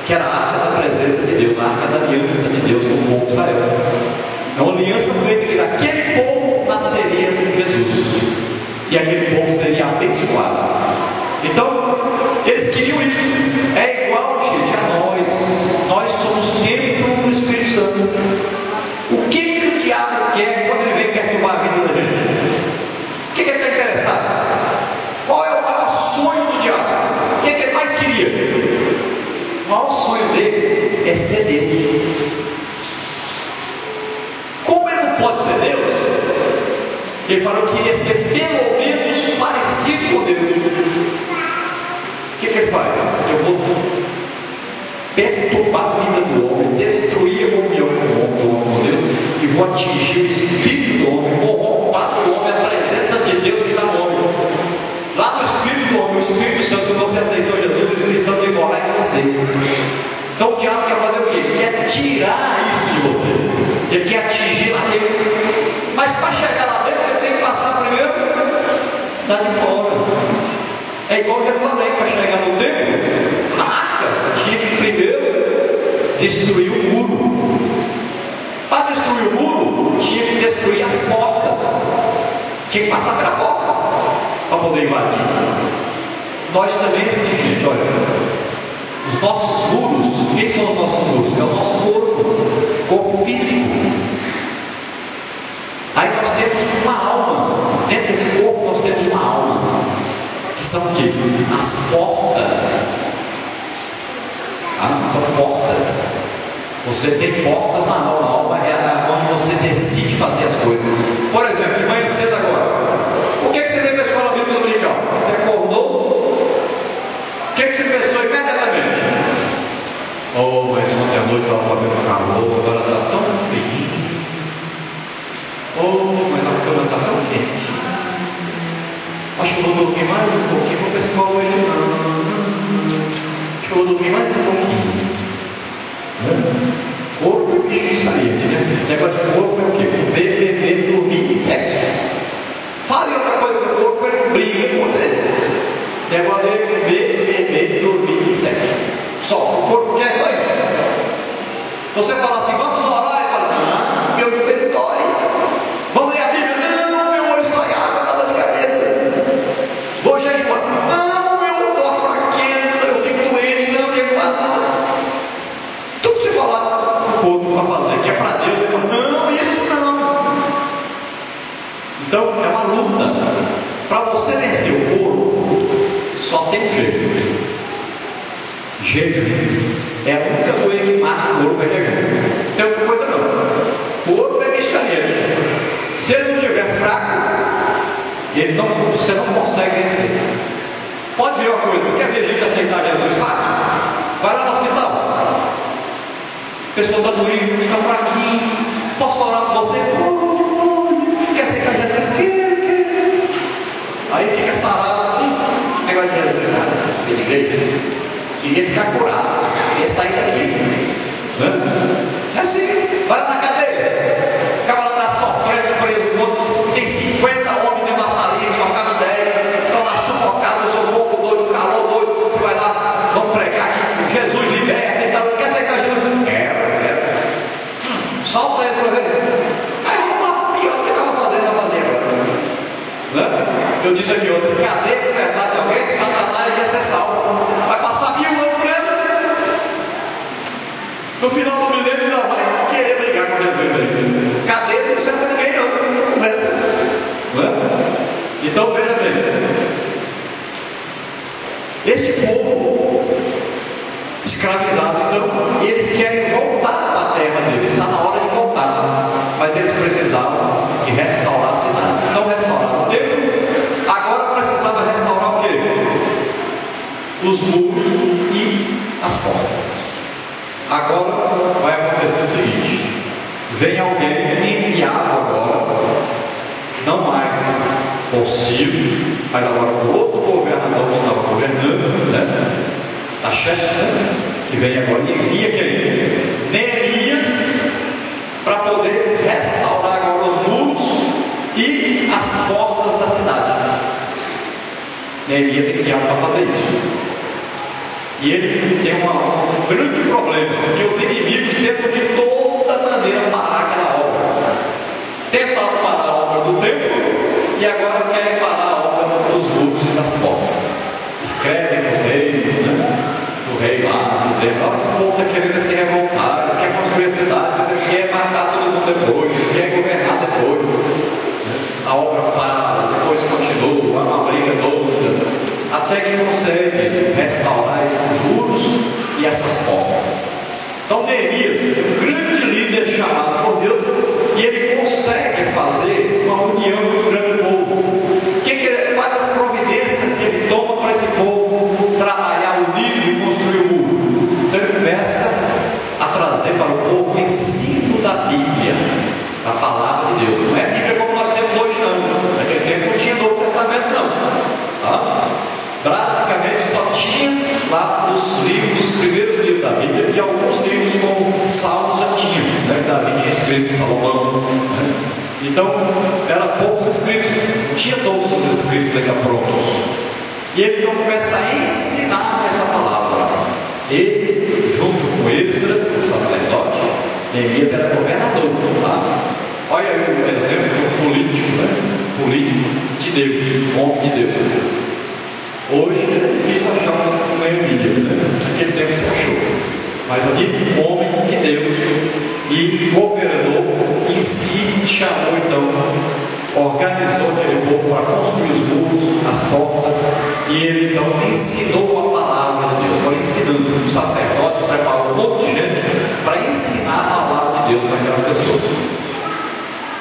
[SPEAKER 2] que era a arca da presença de Deus, a arca da aliança de Deus com o povo de Israel. É uma aliança feita que daquele povo nasceria Jesus. E aquele povo seria abençoado. Então, eles queriam isso. É igual, gente, a nós. Nós somos templo do Espírito Santo. O que o diabo quer quando ele vem perturbar a vida da gente? O que ele está interessado? Qual é o maior sonho do diabo? O que ele mais queria? O maior sonho dele é ser Deus. Como ele não pode ser Deus, ele falou que queria ser pelo menos parecido com Deus. O que ele faz? Eu vou perturbar a vida do homem, destruir a comunhão do homem com Deus, e vou atingir o espírito do homem, vou roubar do homem a presença de Deus que está no homem. Lá no espírito do homem, o Espírito Santo, quando você aceitou Jesus, o Espírito Santo vai morar em você. Então o diabo quer fazer o quê? Ele quer tirar isso de você, ele quer atingir lá dentro. Mas para chegar lá dentro, ele tem que passar primeiro lá de fora. É igual eu falei, para chegar no templo, na arca, tinha que primeiro destruir o muro. Para destruir o muro, tinha que destruir as portas. Tinha que passar pela porta para poder invadir. Nós também, assim, gente, olha, os nossos muros, quem são os nossos muros? É o nosso corpo físico. Aí nós temos uma alma. Dentro desse corpo nós temos uma alma, que são o quê? As portas. São portas. Você tem portas na alma. A alma é onde você decide fazer as coisas. Por exemplo, de manhã cedo agora, por que você veio para a escola bíblica dominical? Você acordou? O que você pensou imediatamente? Oh, mas ontem à noite estava fazendo calor, agora está tão frio. Oh, mas a cama está tão quente. Acho que vou dormir mais um pouquinho. Vou para a escola hoje não. Acho que vou dormir mais um pouquinho. Corpo e bijuteria, né? Negócio de corpo é o quê? Beber, dormir e sexo. Fale outra coisa do corpo, ele briga com você. Negócio de beber, dormir e sexo. Só, o corpo quer só isso. Você fala assim, vamos orar, e fala, meu joelho dói. Vamos ler a Bíblia, não, meu olho sai água, dá dor de cabeça. Vou jejuar, não, eu dou uma fraqueza, eu fico doente, não, eu faço. Tudo que você falar no corpo para fazer, que é para Deus, ele fala, não, isso não. Então, é uma luta. Para você vencer o corpo, só tem um jeito. Jejum. É a única coisa que mata o corpo, é jejum. Não tem outra coisa não. O corpo é miscalhante. Se ele não estiver fraco, você não consegue vencer. Pode ver uma coisa, quer ver gente aceitar Jesus fácil? Vai lá no hospital. A pessoa está doente, fica fraquinho. Posso orar com você? Quer aceitar Jesus? Quer. Aí fica sarado. Negócio de Jesus, nada. Queria ficar curado, queria sair daqui. final do milênio ainda vai querer brigar com Jesus aí. Cadê? Não serve para ninguém não. Conversa. Não é? Então veja bem. Este povo escravizado, então, eles querem voltar para a terra deles. Está na hora de voltar. Mas eles precisavam de restaurar a cidade. Não restauraram o templo. Agora precisava restaurar o quê? Os muros e as portas. Agora vai acontecer o seguinte: vem alguém enviado agora, não mais por Ciro, mas agora por outro governador que estava governando, né? A chefe, né? Que vem agora e envia quem? Neemias, para poder restaurar agora os muros e as portas da cidade. Neemias é enviado para fazer isso. E ele tem um grande problema, porque os inimigos tentam de toda maneira parar aquela obra. Tentaram parar a obra do templo e agora querem parar a obra dos muros e das portas. Escrevem para os reis, né? O rei lá, dizendo: olha, esse povo está querendo se revoltar, eles querem construir a cidade, eles querem matar todo mundo depois, eles querem governar depois. A obra para, depois continua, uma briga toda, até que consegue restaurar esses muros e essas portas. Então Neemias, um grande líder chamado por Deus, e ele consegue fazer uma união com o grande povo. Quais as providências que ele toma para esse povo trabalhar unido e construir o muro? Então ele começa a trazer para o povo o ensino da Bíblia, da palavra de Deus. Não é a Bíblia como nós temos hoje não. Naquele tempo não tinha Novo Testamento não. Tá? Basicamente só tinha lá os livros, os primeiros livros da Bíblia, e alguns livros como Salmos já tinham, né? Davi tinha escrito, Salomão, né? Então eram poucos escritos, não tinha todos os escritos ainda prontos. E ele então começa a ensinar essa palavra. Ele, junto com Esdras, o sacerdote, Neemias era governador. Tá? Olha aí o exemplo de um político, né? Político de Deus, homem de Deus. Hoje é difícil achar um Neemias, né? Naquele tempo se achou. Mas aqui, homem de Deus e governador em si, chamou então, organizou aquele povo para construir os muros, as portas, e ele então ensinou a palavra de Deus. Foi ensinando os sacerdotes, preparou um monte de gente para ensinar a palavra de Deus para aquelas pessoas.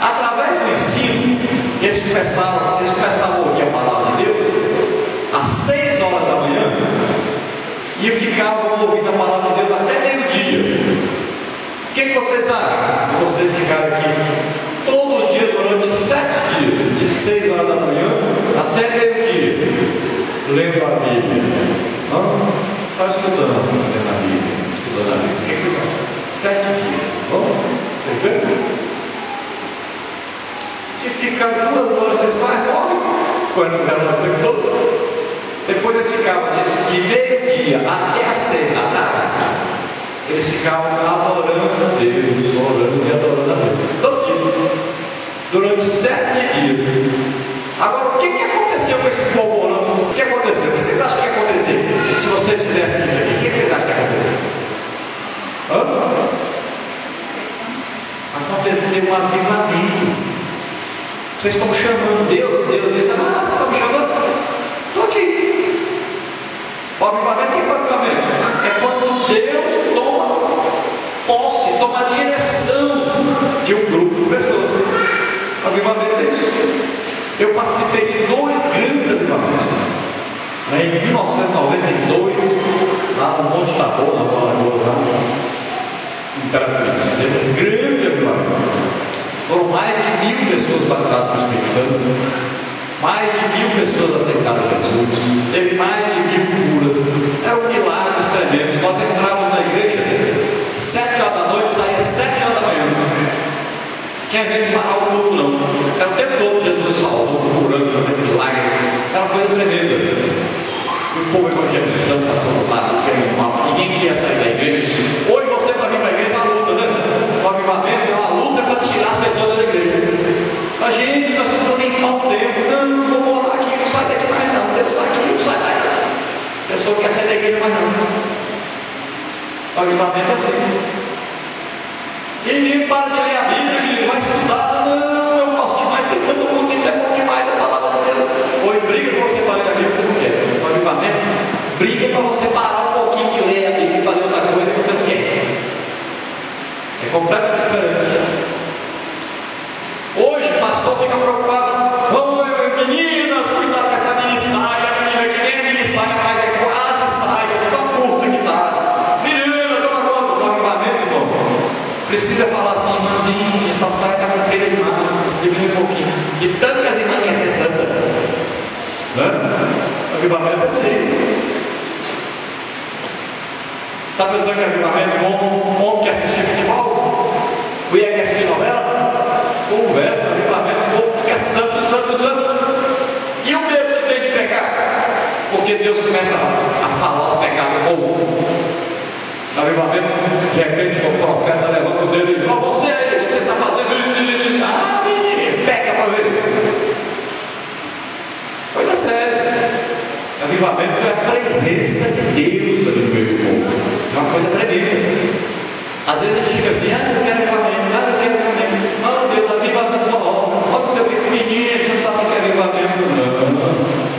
[SPEAKER 2] Através do ensino, eles começavam a ouvir a palavra de Deus às 6 horas da manhã e ficavam ouvindo a palavra de Deus até meio-dia. O que vocês acham? Vocês ficaram aqui todo dia durante 7 dias, de 6 horas da manhã até meio-dia, lendo a Bíblia. Não? Só estudando a Bíblia. Estudando a Bíblia. O que vocês acham? 7 dias. Bom? Vocês viram? Se ficar 2 horas, vocês morrem. Quando o relógio tempo todo. Depois eles ficavam de meio-dia até às 6 da tarde. Eles ficavam adorando a Deus, orando e adorando a Deus. Todo dia. Durante 7 dias. Agora, o que aconteceu com esse povo orando? O que aconteceu? O que vocês acham que ia acontecer? Se vocês fizessem isso aqui, o que vocês acham que ia acontecer? Aconteceu um avivamento. Vocês estão chamando Deus, Deus diz: ah, vocês estão me chamando? Estou aqui. O avivamento, o que é o avivamento? É quando Deus toma posse, toma direção de um grupo de pessoas. O avivamento é isso. Eu participei de 2 grandes avivamentos. Em 1992, lá no Monte Tabor, na Alagoas, Imperatriz, teve um grande avivamento. Foram mais de 1000 pessoas batizadas no Espírito Santo, mais de 1000 pessoas aceitaram Jesus, teve mais de 1000 curas. Eram milagres tremendos. Nós entrávamos na igreja 7 horas da noite, saía 7 horas da manhã. Tinha gente que parar o culto não. Era o tempo todo Jesus salvando, curando, fazendo milagre. Era uma coisa tremenda. E o povo evangelizando para todo lado, querendo mal. Ninguém queria sair da igreja. Hoje você vai vir para a igreja, é uma luta, né? O avivamento é uma luta para tirar as pessoas da igreja. A gente, nós precisamos limpar o tempo. Não vou morar aqui, não sai daqui mais não. Deus está aqui, não sai daqui. A pessoa não quer sair da igreja mais não. O avivamento é assim. menino, para de ler a Bíblia, menino, vai estudar. Não, eu gosto demais, tem todo mundo que tem bom demais da palavra de Deus. Hoje briga para você parar a Bíblia, você não quer. O avivamento briga para você parar um pouquinho de ler a Bíblia e fazer outra coisa que você não quer. É completamente diferente. Hoje o pastor fica preocupado, meninas, cuidado com essa mini saia, menina, que nem a mini saia, mas é quase saia, de tão curta que está. Menina, toma conta do avivamento, irmão. Precisa falar assim, irmãzinha, essa saia está comprida demais, diminui um pouquinho. De tanto que as irmãs querem ser santa. Né? O avivamento é assim. Está pensando que avivamento é um homem que assistir futebol? Mulher que assistir novela? Conversa, avivamento, o povo fica santo, santo, santo. E o medo que tem de pecar? Porque Deus começa a falar os pecados do povo. No avivamento, de repente, o profeta levanta o dedo e diz: você está fazendo isso. Ah, menino, peca para ver. Coisa séria. Avivamento é a presença de Deus ali no meio do povo. É uma coisa tremenda. Às vezes a gente fica assim: eu não quero avivamento, eu quero avivamento. Não, Deus, aviva a sua obra. Quando você fica menino, você não sabe o que é avivamento. Não.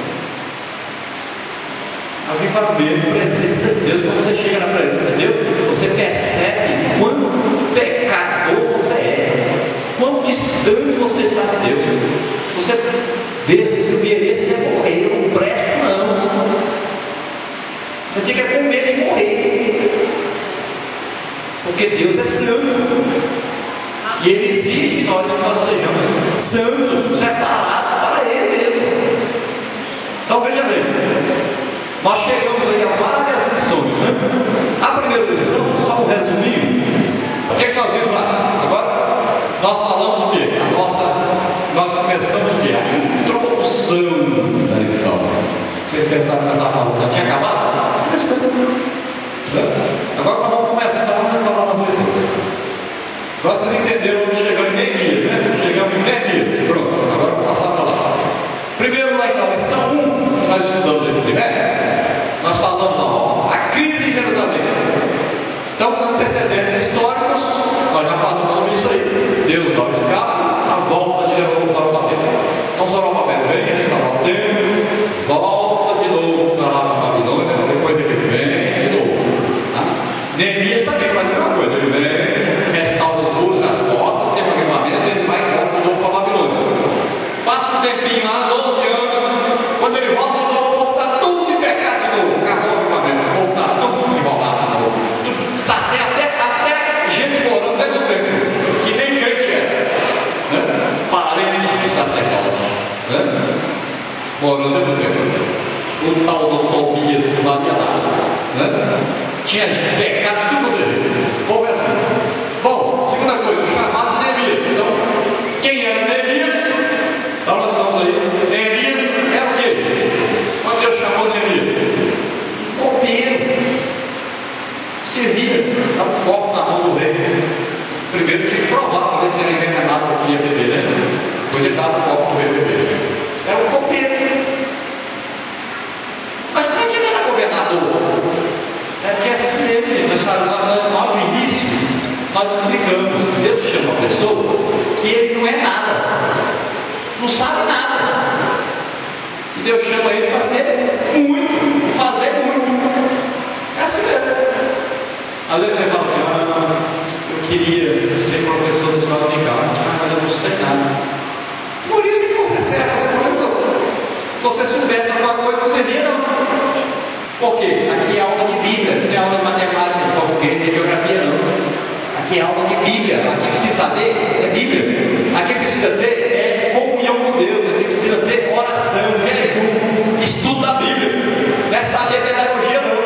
[SPEAKER 2] Avivamento, presença de Deus. Quando você chega na presença de Deus, você percebe quão pecador você é, quão distante você está de Deus. Você vê se você merecer morrer, eu não presto, não. Você fica com medo de morrer, porque Deus é santo e Ele exige que nós sejamos santos, separados para Ele mesmo. Então veja bem, nós chegamos aí a várias lições, né? A primeira lição, só um resuminho. O que é que nós vimos lá? Agora nós falamos o quê? Nós começamos o quê? A introdução da lição. Vocês pensaram que nós estávamos falando, já tinha acabado? Agora nós vamos começar a falar uma coisa. Vocês entenderam onde chegamos em Neemias, né? Chegamos em Neemias. Pronto, agora vamos passar para lá. Primeiro lá então, lição 1, que nós estudamos esse trimestre, nós falamos lá, a crise em Jerusalém. Então, com antecedentes históricos, nós já falamos sobre isso aí. Deus dá o escape, a volta de Zorobabel. Então Zorobabel vem, restaurar o templo, volta de novo para lá para a Babilônia, depois ele vem de novo. Tá? Neemias também faz a mesma coisa, ele vem, restaura os muros, as portas, tem um avivamento, ele vai e volta de novo para a Babilônia. Passa um tempinho lá, 12 anos, quando ele volta de novo, o povo está tudo de pecado de novo, acabou o avivamento, o povo está tudo enrolado de novo. Até gente morando dentro do templo, que nem crente é, né? Parentes de sacerdotes, né? Morando dentro do templo. O tal do Tobias que não havia nada, né? Tinha pecado de tudo dele. O povo é assim. Bom, segunda coisa, o chamado de Neemias. Então, quem era Neemias? Então nós estamos aí. Neemias era o quê? Quando Deus chamou Neemias? Copeiro. Servia, dá um copo na mão do rei. Primeiro tinha que provar para ver se ele envenenado o que ia beber, né? Depois ele dava o copo para o rei beber. Era um copeiro. Mas por que ele era governador? É porque assim mesmo, nós falamos lá no início, nós explicamos, Deus chama uma pessoa que ele não é nada, não sabe nada. E Deus chama ele para ser muito, fazer muito. É assim mesmo. Às vezes você fala assim: eu queria ser professor da escola dominical, mas eu não sei nada. Por isso que você serve para ser professor. Se você soubesse alguma coisa, não servia não. Por quê? Aqui é aula de Bíblia, não é aula de matemática, de português, de geografia não. Aqui é aula de Bíblia, aqui precisa ter é Bíblia, aqui precisa ter é comunhão com Deus, aqui precisa ter oração, jejum, estudo da Bíblia. Não é saber pedagogia não.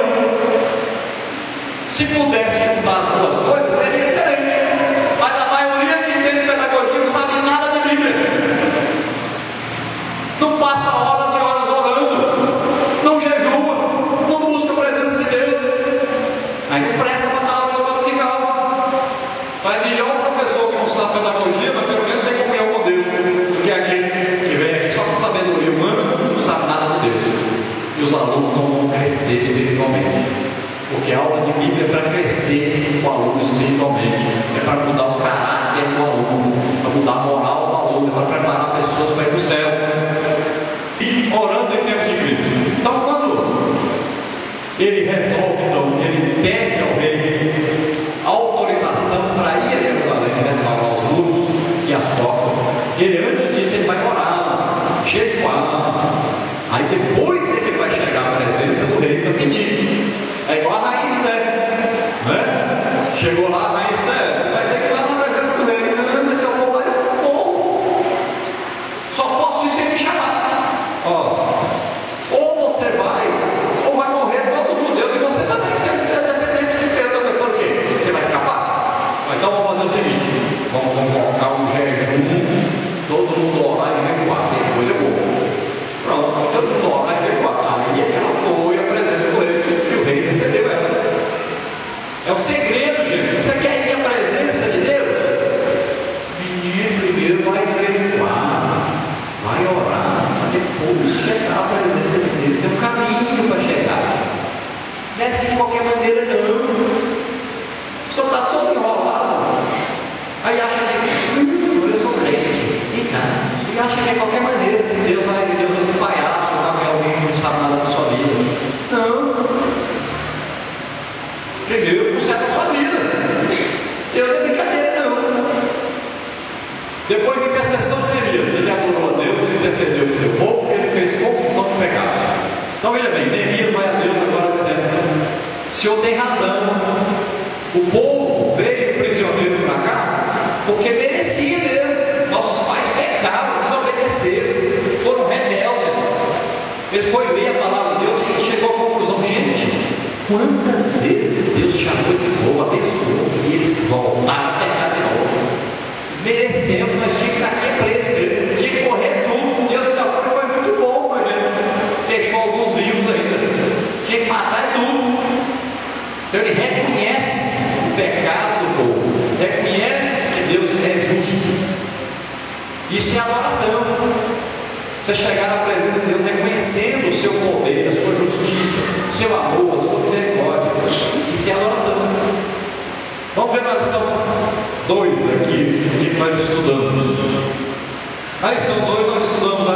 [SPEAKER 2] Se pudesse juntar as duas coisas, seria excelente. Mas a maioria que entende pedagogia não sabe nada de Bíblia. Não passa horas e horas orando, não jejua, não busca a presença de Deus. Aí não presta para dar aula de escola dominical. Então é melhor o professor que não sabe pedagogia, mas pelo menos tem comunhão com Deus, do que aquele que vem aqui só com sabedoria humana, não sabe nada de Deus. E os alunos não vão crescer espiritualmente. Porque a aula de Bíblia é para crescer com o aluno espiritualmente, é para mudar o caráter. chegou lá, mas você vai ter que ir lá na presença do rei. Não, mas se eu for lá, eu vou. Só posso ir sem me chamar. Ou você vai, ou vai morrer todos os judeus, e você também, você é descendente de Deus. Está pensando o quê? Você vai escapar? Então vamos fazer o seguinte: vamos convocar um jejum, todo mundo orar e recuar, depois eu vou. Pronto, todo mundo orar e recuar. Aí ela foi à presença do rei, e o rei recebeu ela. É o segredo, gente. Você quer ir à presença de Deus? Menino, primeiro vai recuar, vai orar, para depois chegar à presença de Deus. Tem um caminho para chegar. Não é assim de qualquer maneira, não. O senhor está todo enrolado. Aí acha que eu sou crente. E acha que é qualquer maneira, se Deus vai um palhaço, vai alguém que não sabe nada da sua vida. Não. Primeiro conserta a sua vida. Deus não é brincadeira, não. Depois da intercessão de Neemias, ele adorou a Deus, ele intercedeu o seu povo, ele fez confissão de pecado. Então veja bem, Neemias vai a Deus agora dizendo: o senhor tem razão, o povo veio prisioneiro para cá porque merecia mesmo. Nossos pais pecaram, desobedeceram, foram rebeldes. Ele foi ler a palavra de Deus e chegou à conclusão: gente, quantas vezes Deus chamou esse povo, abençoou, e eles voltaram a pecar de novo. Merecemos, mas tinha que estar aqui preso mesmo, tinha que morrer tudo. Deus ainda foi muito bom, mas deixou alguns vivos ainda, tinha que matar tudo. Então ele reconhece o pecado do povo, reconhece que Deus é justo. Isso é adoração. Você chegar na presença de Deus reconhecendo o seu poder, a sua justiça, o seu amor, a sua misericórdia. Isso é adoração. Vamos ver na lição 2 aqui, o que nós estudamos. Na lição 2 nós estudamos a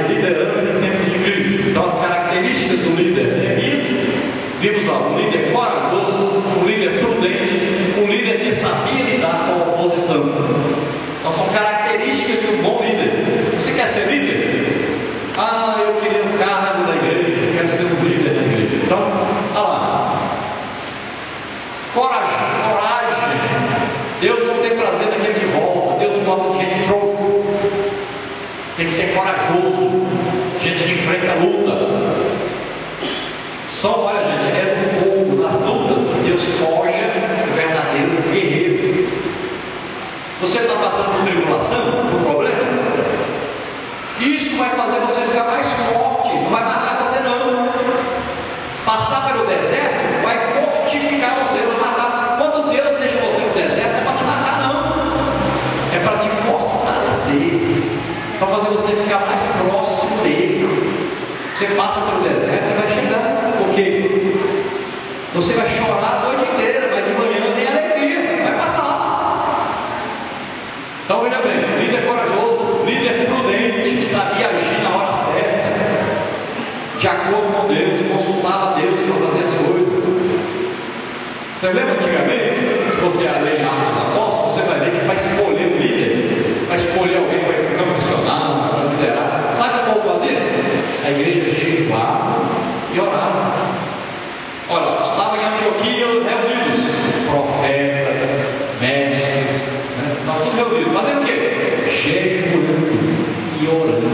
[SPEAKER 2] liderança em tempos de crise. Então as características do líder Neemias. Vimos lá um líder corajoso, um líder prudente, um líder que sabia lidar com a oposição. Então são características de um bom líder. Você quer ser líder? Eu queria um cargo da igreja, eu quero ser um líder da igreja. Então, olha lá. Coragem. Deus não tem prazer naquele que volta. Deus não gosta de gente frouxo. Tem que ser corajoso. Gente que enfrenta a luta. Olha gente, é no fogo, nas lutas que Deus forja o verdadeiro guerreiro. Você está passando por tribulação, por problema? Isso vai fazer você ficar mais forte, não vai matar você não. Passar pelo deserto vai fortificar você, não vai matar. Quando Deus deixa você no deserto, não é para te matar não, é para te fortalecer, para fazer você ficar mais próximo dele. Você passa pelo deserto e vai chegar, porque você vai chorar a noite inteira, mas de manhã tem alegria, vai passar. Então veja bem, líder corajoso, líder prudente, sabia agir na hora certa, de acordo com Deus, consultava Deus para fazer as coisas. Você lembra antigamente, se você ler Atos dos Apóstolos, você vai ver que para escolher um líder, para escolher alguém para ir para o campo missionário, para liderar, sabe o que o povo fazia? A igreja jejuava e orava. Olha, estava em Antioquia reunidos, profetas, mestres, estavam tudo reunidos, fazendo o quê? Jejuando e orando.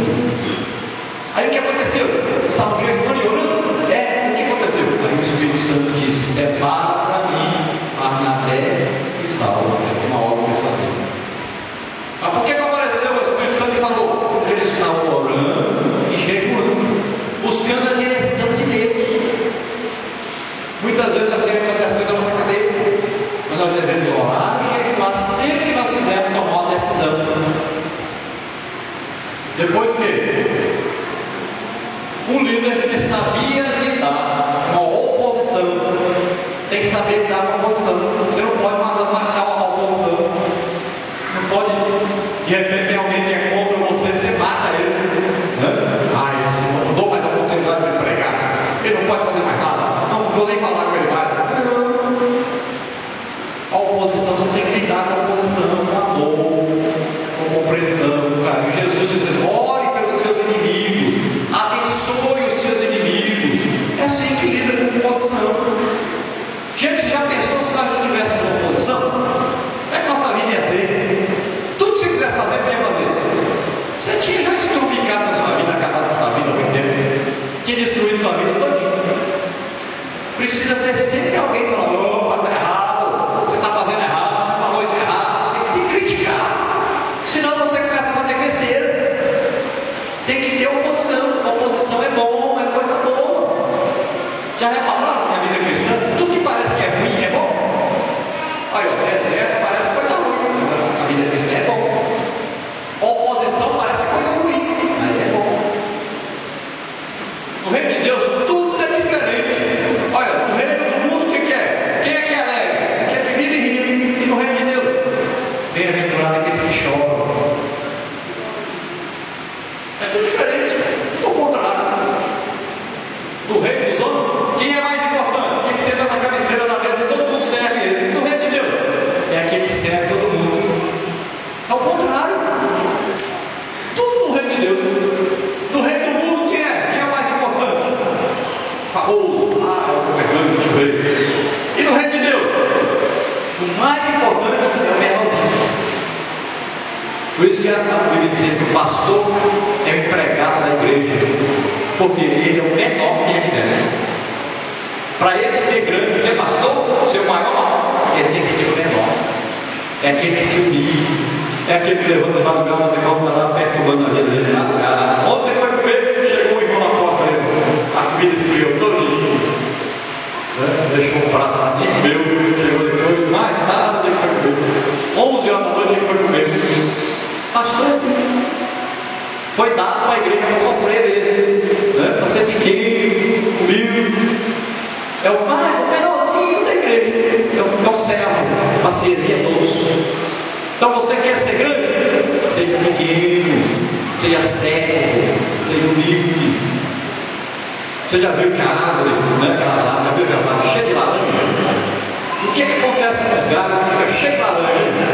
[SPEAKER 2] Aí o que aconteceu? Estavam jejuando e orando? O que aconteceu? Aí o Espírito Santo disse: separa para mim Barnabé e Saulo, é uma obra que eles faziam. Mas por que apareceu o Espírito Santo e falou? Porque eles estavam orando e jejuando, buscando a direção de Deus. Muitas vezes nós queremos fazer as coisas na nossa cabeça, mas nós devemos orar e jejuar sempre que nós quisermos tomar uma decisão. Depois o quê? Um líder que sabia lidar com a oposição tem que saber lidar com a oposição. Você não pode matar uma oposição. Não pode, de repente tem alguém que é contra você, você mata ele. Você não dou mais a oportunidade de pregar. Ele não pode fazer mais nada. Não vou nem falar com ele mais. Não. A oposição, você tem que lidar com a oposição, com amor, com compreensão, com carinho. Jesus dizendo: ore pelos seus inimigos, abençoe os seus inimigos. É assim que lida com oposição. Gente, já pensou se nós não tivéssemos oposição? serve todo mundo. Ao contrário, tudo no reino de Deus. No reino do mundo, quem é? Quem é o mais importante? Famoso, o governante, o rei. E no reino de Deus, o mais importante é o menorzinho. Por isso que a Bíblia diz que o pastor é o empregado da igreja, porque ele é o menor que é dentro. Para ele ser grande, ser pastor, ser o maior, ele tem que ser o menor. É aquele que se humilha, é aquele que levanta de madrugada, os irmãos lá perturbando a vida dele de madrugada. Ontem foi comer, chegou o irmão na porta dele, a comida esfriou todinho, deixou um prato lá, nem comeu, chegou depois, mais tarde ele foi comer, 11 horas da noite ele foi comer. Pastor assim, foi dado para a igreja para sofrer dele, para ser pequeno, humilde. É o menorzinho da igreja, é o servo, para servir a todos. Então você quer ser grande? Seja pequeno, seja servo, seja humilde. Você já viu que a árvore, aquelas árvores, já viu aquelas árvores cheias de laranja? O que acontece com os galhos que ficam cheios de laranja?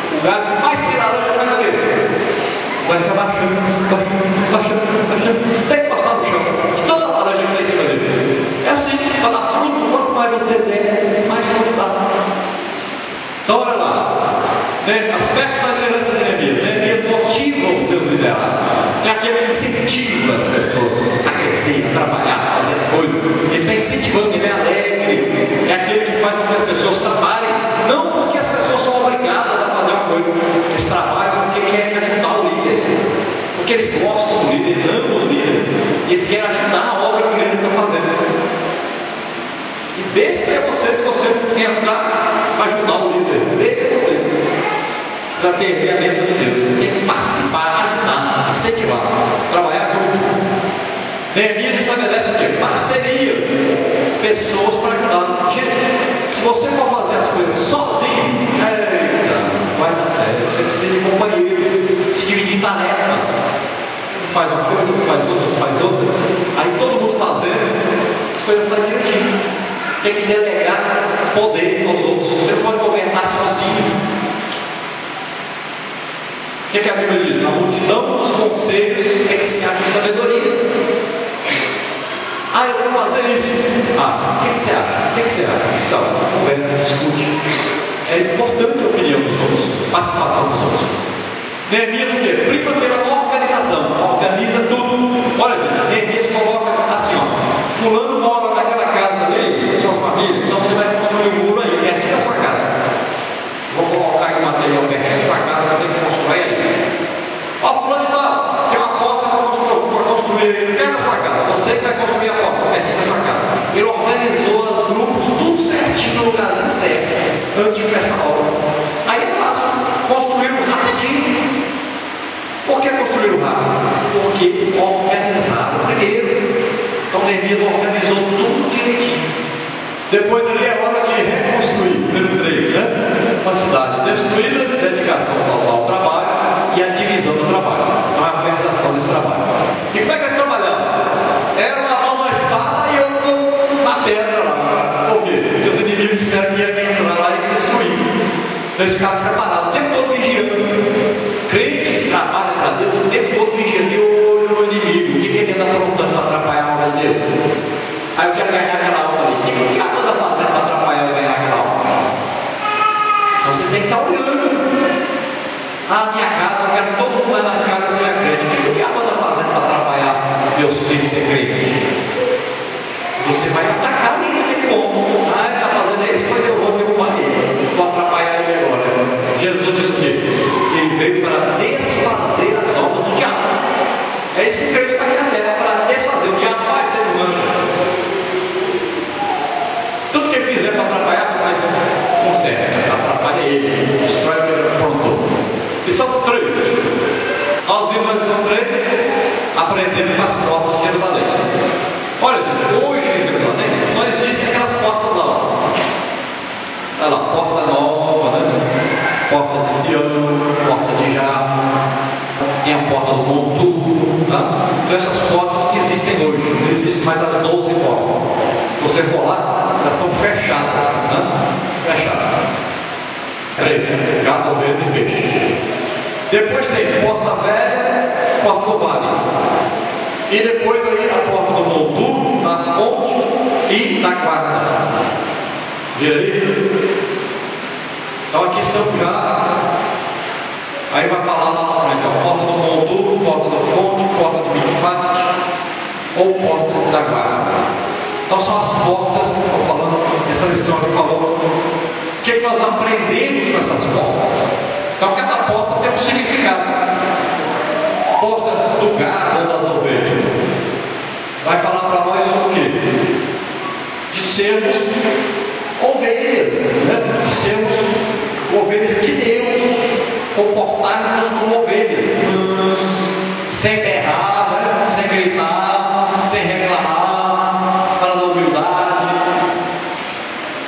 [SPEAKER 2] O galho que mais tem laranja faz o quê? Vai se abaixando, tem que encostar no chão. Toda a laranja que tem em cima dele. É assim, para dar fruto, quanto mais você desce, mais fruto dá. Então, olha lá. Aspecto da liderança de Neemias. Neemias motiva os seus liderados. É aquele que incentiva as pessoas a crescer, a trabalhar, a fazer as coisas. Ele está incentivando, ele é alegre. É aquele que faz com que as pessoas trabalhem, não porque as pessoas são obrigadas a fazer uma coisa. Eles trabalham porque querem ajudar o líder. Porque eles gostam do líder, eles amam o líder. E eles querem ajudar a obra que o líder está fazendo. E besta é você se você entrar para ajudar o líder. Besta é você. Para perder a mesa de Deus. Tem que participar, ajudar, incentivar, trabalhar junto. Neemias estabelece o quê? Parcerias. Pessoas para ajudar. Gente, se você for fazer as coisas sozinho, vai dar certo. Você precisa de companheiro, se dividir em tarefas. Um faz uma coisa, outro faz outra, outro faz outra. Aí todo mundo fazendo, as coisas saem direitinho. Tem que delegar poder aos outros. Você não pode governar sozinho. O que a Bíblia diz? Na multidão dos conselhos é que se acha sabedoria. Eu vou fazer isso. O que você acha? O que você acha? Então, conversa, discute. É importante a opinião dos outros, a participação dos outros. Neemias o quê? Prima pela organização. Organiza tudo. Olha, gente, Neemias coloca assim, fulano mora naquela casa ali, sua família, então você vai construir um muro aí, pertinho da sua casa. Vou colocar aí o material pertinho da sua casa, você constrói aí. Fulano tem uma porta para construir perto da sua casa. Você que vai construir a porta pertinho da sua casa. Ele organizou os grupos, tudo certinho no lugarzinho certo, antes de começar a obra. Aí é fácil, construíram rapidinho. Por que construíram rápido? Porque organizaram primeiro. Então Neemias organizou tudo direitinho. Depois ali é hora de reconstruir. Número 3, uma cidade destruída, dedicação total ao trabalho e a divisão do trabalho. Então a organização desse trabalho. E como é que eles trabalhavam? Era uma mão na espada e outra na pedra lá. Por quê? Porque os inimigos disseram que ia entrar lá e destruir. Então eles ficavam preparados, o tempo todo vigiando. Crente trabalha para Deus, o tempo todo vigiando de olho no inimigo. O que ele anda aprontando para atrapalhar a obra de Deus? Aí eu quero ganhar aquela obra ali. O que o diabo anda fazendo para atrapalhar eu ganhar aquela obra? Então você tem que estar olhando. Minha casa, eu quero todo mundo lá na casa seja crente. O que o diabo anda fazendo para atrapalhar meus filhos ser crente? Você vai atacar ele, que bom. Ele está fazendo isso, pois eu vou derrubar ele. Vou atrapalhar ele agora. Jesus disse o quê? Ele veio para desfazer as obras do diabo. É isso que o crente está aqui na terra, para desfazer. O diabo faz, você desmancha. Tudo que ele fizer para atrapalhar, você conserta. Atrapalha ele, destrói o que ele aprontou. Lição 3. Nós vimos a lição 3 aprendendo com as portas de Jerusalém. Olha, gente, hoje em Jerusalém só existem aquelas portas lá. Olha lá, porta nova, porta de Sião, porta de Jarro, tem a porta do Montu. Então essas portas que existem hoje, não existem mais as 12 portas. Se você for lá, elas estão fechadas. Fechadas. 3, gado, ovelhas e peixe. Depois tem porta velha, porta do vale. E depois aí a porta do monturo, da fonte e da guarda. Vira aí? Então aqui são já. Aí vai falar lá na frente, ó, porta do monturo, porta da fonte, porta do mikvat ou porta da guarda. Então são as portas, estou falando, essa lição aqui falou. O que nós aprendemos com essas portas? Então cada porta tem um significado. Porta do gado ou das ovelhas. Vai falar para nós sobre o quê? De sermos ovelhas, né? De sermos ovelhas de Deus, comportarmos como ovelhas, sem berrar, né? Sem gritar, sem reclamar, fala da humildade.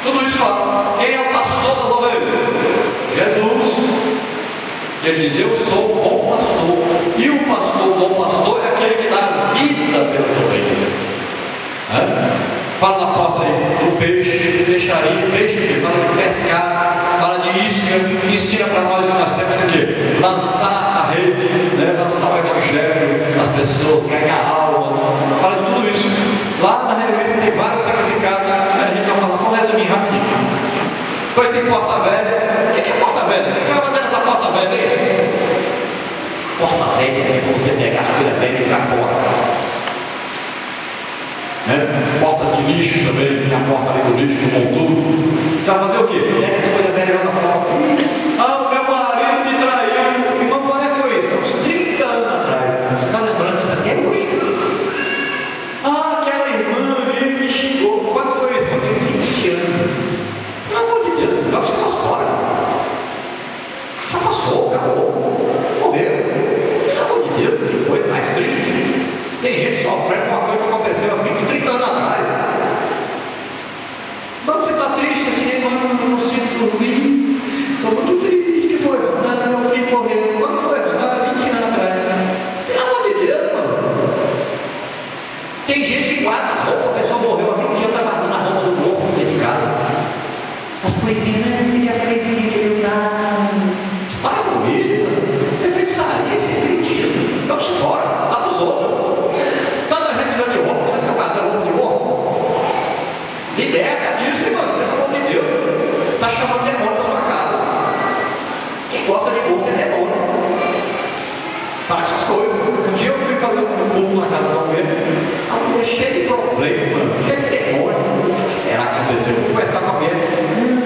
[SPEAKER 2] Tudo isso fala. Quem é o pastor das ovelhas? Jesus. Ele diz: eu sou o bom pastor. E o pastor, o bom pastor, é aquele que dá a vida pelas ovelhas. Fala da porta aí do peixe, peixaria, peixe que fala de pescar, fala de isca, ensina para nós que nós temos o quê? Lançar a rede, né? Lançar o evangelho, as pessoas, ganhar almas, fala de tudo isso. Lá na revista tem vários significados, né? A gente vai falar só um resuminho rapidinho. Depois tem porta velha. O que é porta velha? O que você vai fazer nessa porta velha aí? Porta velha é como você pegar a coisa velha e jogar fora. Porta de lixo também, tem a porta ali do lixo, do monturo. Você vai fazer o quê? Pega essa coisa velha e joga fora. Ah, o meu marido me traiu. Irmão, quando é que foi isso? Uns 30 anos atrás. Você está lembrando disso até hoje? Ah, aquela irmã ali me xingou. Quando foi isso? Eu tenho 20 anos. Pelo amor de Deus, joga isso fora. Já passou, acabou. Morreu. Pelo amor de Deus, que coisa mais triste. Tem gente sofrendo com uma coisa que aconteceu há 20, 30 anos atrás. Mas você está triste assim, eu não consigo dormir. Estou muito triste. O que foi? Não, meu filho morreu. Quando foi? Há 20 anos atrás. Pelo amor de Deus, mano. Tem gente que guarda a roupa, a pessoa morreu há 20 anos, está guardando a roupa do corpo dentro de casa. As coisinhas, as coisinhas que ele usava. Para com isso, mano. Você é feitiçaria, você é mentira. Joga isso fora, lá dos outros. Liberta disso, mano, pelo amor de Deus. Está chamando demônio na sua casa. Quem gosta de corpo é demônio. Para essas coisas. Um dia eu fui fazer um culto na casa da mulher. A mulher cheia de problema, mano, cheia de demônio. O que será que aconteceu? Eu fui conversar com a mulher.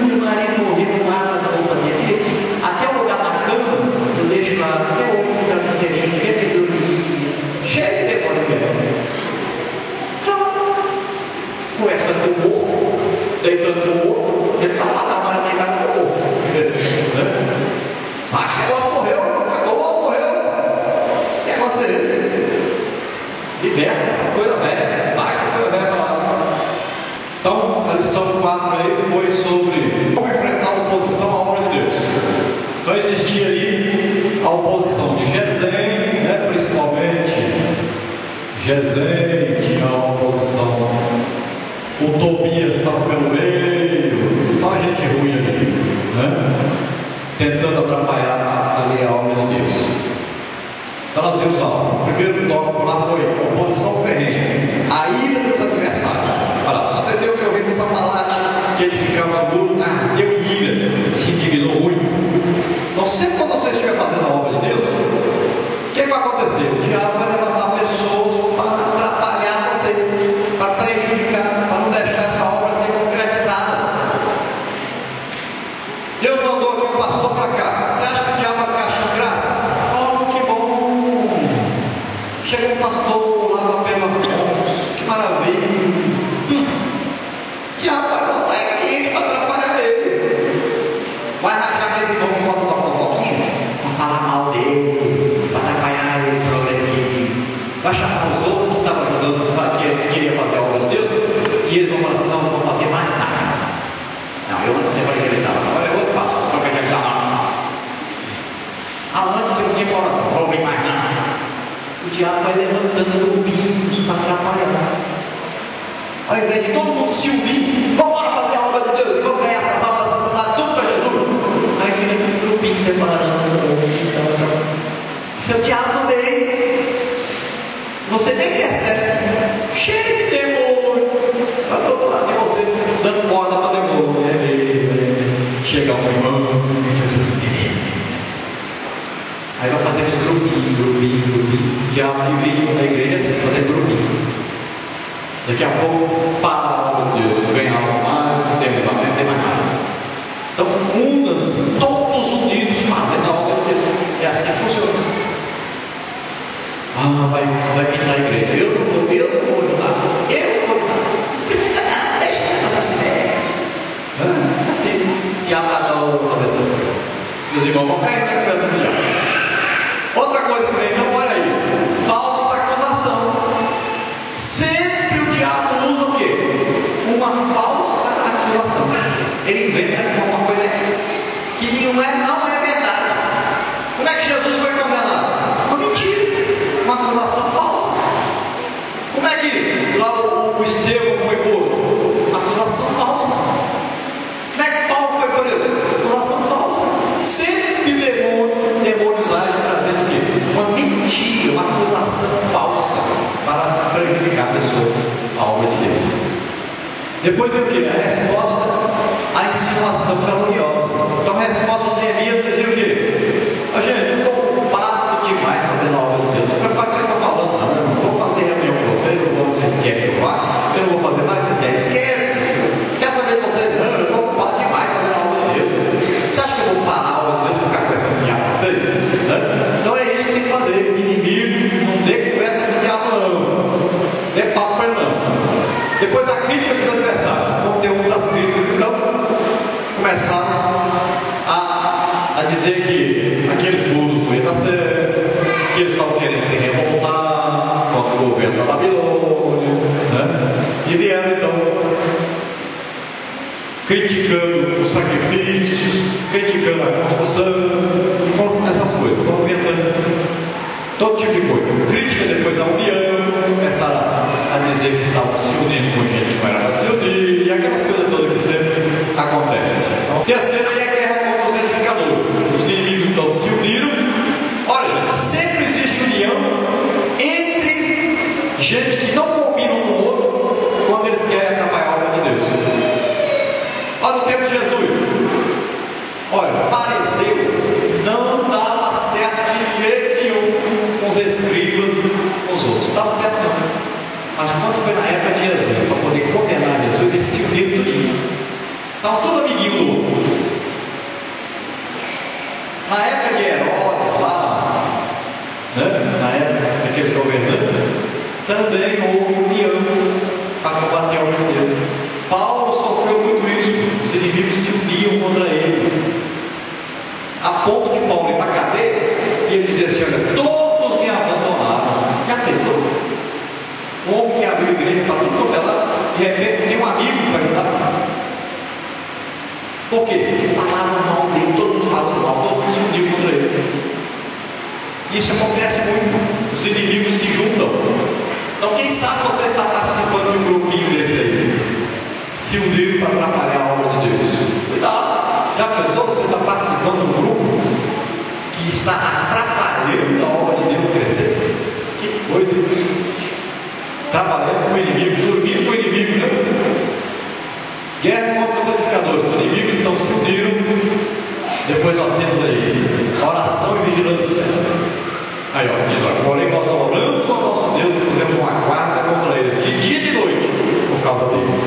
[SPEAKER 2] Meu marido morreu com água nessa roupa dele. Até o lugar na cama, eu deixo lá, até o outro travesseirinho, que dormir. Cheio de demônio mesmo. Conversando com o morto, deitando com o morto, ele estava lá na hora de deitar com o morto. Mas esse negócio morreu, acabou, morreu. Que negócio é esse? Liberta essas coisas velhas, baixa essas coisas velhas para lá. Então, a lição 4 aí foi sobre como enfrentar a oposição à obra de Deus. Então, existia aí a oposição de Gesem, né, principalmente. Gesem tinha uma oposição. O Tobias estava pelo meio, só gente ruim ali, né? Tentando atrapalhar ali a obra de Deus. Então nós vimos lá, o primeiro tópico lá foi oposição ferrenha, a ira dos adversários. Olha, sucedeu que eu vi de Sambalat, que ele ficava duro, deu ira, se indignou muito. Então sempre quando você estiver fazendo a obra de Deus, o que vai acontecer? O diabo vai levantar pessoas para atrapalhar você, para prejudicar. Deus mandou aqui um pastor para cá. Você acha que o diabo vai ficar achando graça? Oh, que bom! Chega um pastor lá na Bela Fontes, que maravilha! O diabo vai botar aqui para atrapalhar ele. Vai arranjar aqueles irmãos que gostam da fofoquinha para falar mal dele, para atrapalhar ele, probleminha. Vai chamar os outros que estavam ajudando, que queria fazer a obra de Deus, e eles vão falar assim: não vou fazer mais nada. Não, eu não sei evangelizar. Agora é outro passo para evangelizar lá. Antes eu vinha para oração, não ouvir mais nada. O diabo vai levantando grupinhos para atrapalhar. Ao invés de todo mundo se unir, vamos lá fazer a obra de Deus, vamos ganhar essas almas, essas cidades, tudo para Jesus. Aí dividir na igreja assim, fazer grupinho. Daqui a pouco, para Deus, ganhar algo mais, não tem mais nada. Então, unas, todos unidos fazendo a obra de Deus. É assim que funciona. Vai pintar a igreja. Eu não vou ajudar. Não precisa nada, deixa eu fazer essa ideia. Assim, que a cabeça das coisas. Meus irmãos vão cair na cabeça do diabo. Outra coisa também, então, olha aí, falsa acusação. Sempre o diabo usa o quê? Uma falsa acusação. Ele inventa uma coisa que não é verdade. Como é que Jesus foi condenado? Uma mentira, uma acusação falsa. Como é que lá o Estevão foi morto? Uma acusação falsa. Como é que Paulo foi preso? Acusação falsa. Sempre demônios agem trazendo o quê? Uma mentira, uma acusação falsa para prejudicar a pessoa, a obra de Deus. Depois vem o quê? A resposta à insinuação caluniosa. Então a resposta de Neemias dizia o quê? Gente, eu estou ocupado demais fazendo a obra de Deus. Não para que você está falando, não vou fazer reunião com vocês, não vou, vocês querem que eu vá, eu não vou fazer nada que vocês querem. Esquece! Quer saber de vocês? Não, eu estou ocupado demais fazendo a obra de Deus. Você acha que eu vou parar a obra de Deus e ficar conversando com vocês? Então é isso que tem que fazer. O inimigo não dê conversa com o diabo, não. Dê papo para ele, não. Depois a crítica dos adversários. O conteúdo das críticas, então, começaram a dizer que aqueles burros não iam dar certo, que eles estavam querendo se revoltar contra o governo da Babilônia, né? E vieram então criticando os sacrifícios, criticando a construção, e foram essas coisas, foram aumentando todo tipo de coisa. Crítica depois da união, começaram a dizer que estavam se unindo com gente que não era para se unir, e aquelas coisas todas que sempre acontecem. Então, terceira é a guerra contra os edificadores. Os inimigos então se uniram. Olha, gente, sempre existe união entre gente que não combina um com o outro quando eles querem atrapalhar a obra de Deus. Olha o tempo de Jesus. Olha, fariseu não dava certo de jeito nenhum com os escribas, com os outros. Não dava certo não. Mas quando foi na época de Jesus, para poder condenar Jesus, eles se uniram tudinho. Estavam todos amiguinhos do outro. Na época de Herodes lá, né? Na época daqueles governantes, também houve união para combater a obra de Deus. Paulo sofreu muito isso. Os inimigos se uniam contra ele, a ponto de Paulo ir para a cadeia e ele dizia assim: olha, todos me abandonaram. Já pensou? Um homem que abriu a igreja para tudo quanto é lá, de repente tem um amigo para ajudar. Por quê? Porque falavam mal dele, todo mundo falando mal, todo mundo se uniu contra ele. Isso acontece muito. Os inimigos se juntam. Então quem sabe você está participando de um grupinho desse aí, se uniram para atrapalhar a obra de Deus. Cuidado! Já pensou? Você está participando de um grupo que está atrapalhando a obra de Deus crescer? Que coisa! Trabalhando com o inimigo, dormindo com o inimigo, né? Guerra contra os edificadores. Os inimigos estão se unindo. Depois nós temos aí oração e vigilância. Aí ó, diz lá: porém nós oramos ao nosso Deus e pusemos uma guarda contra eles, de dia e de noite, por causa deles.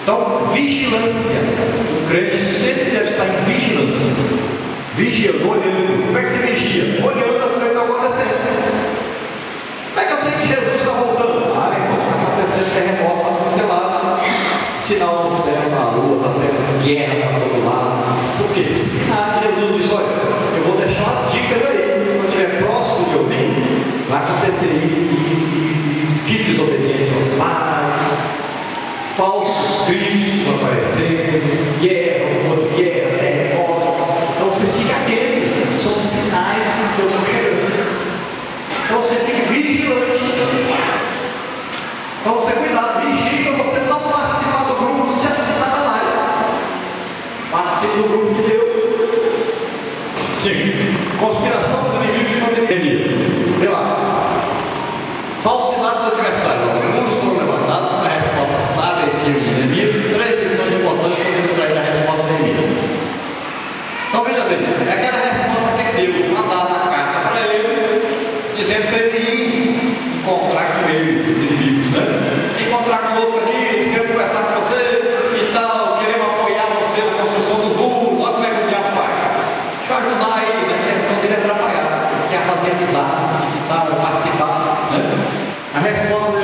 [SPEAKER 2] Então, vigilância. O crente sempre deve estar em vigilância, vigiando, olhando. Como é que se vigia? Olhando as coisas que estão acontecendo. Como é que eu sei que Jesus está voltando? Está acontecendo terremoto para todo lado, sinal do céu na lua, está tendo guerra para todo lado. Isso o quê? Sinal que Jesus diz: olha, eu vou deixar umas dicas aí. Quando estiver próximo de eu vir, vai acontecer isso. Filho desobediente aos pais, falsos cristos aparecendo, guerra, terremoto. Então você fica atento, são sinais que eu estou chegando. Então você fica vigilante. Então você cuidado, vigie para você não participar do grupo de Satanás. Participe do grupo de Deus. Sim. Conspiração dos inimigos contra Neemias. Vê lá. Falsidade dos adversários. Os muros foram levantados na resposta sábia e firme de Neemias. 3 lições importantes que podemos extrair da resposta de Neemias. Então veja bem, é aquela resposta que Deus mandava a carta para ele, dizendo para ele ir encontrar com eles, os inimigos, né? Encontrar conosco aqui, queremos conversar com você e tal, queremos apoiar você na construção dos muros, olha como é que o diabo faz. Deixa eu ajudar aí, né? A intenção dele é atrapalhar, quer fazer amizade e tal, participar, né? A resposta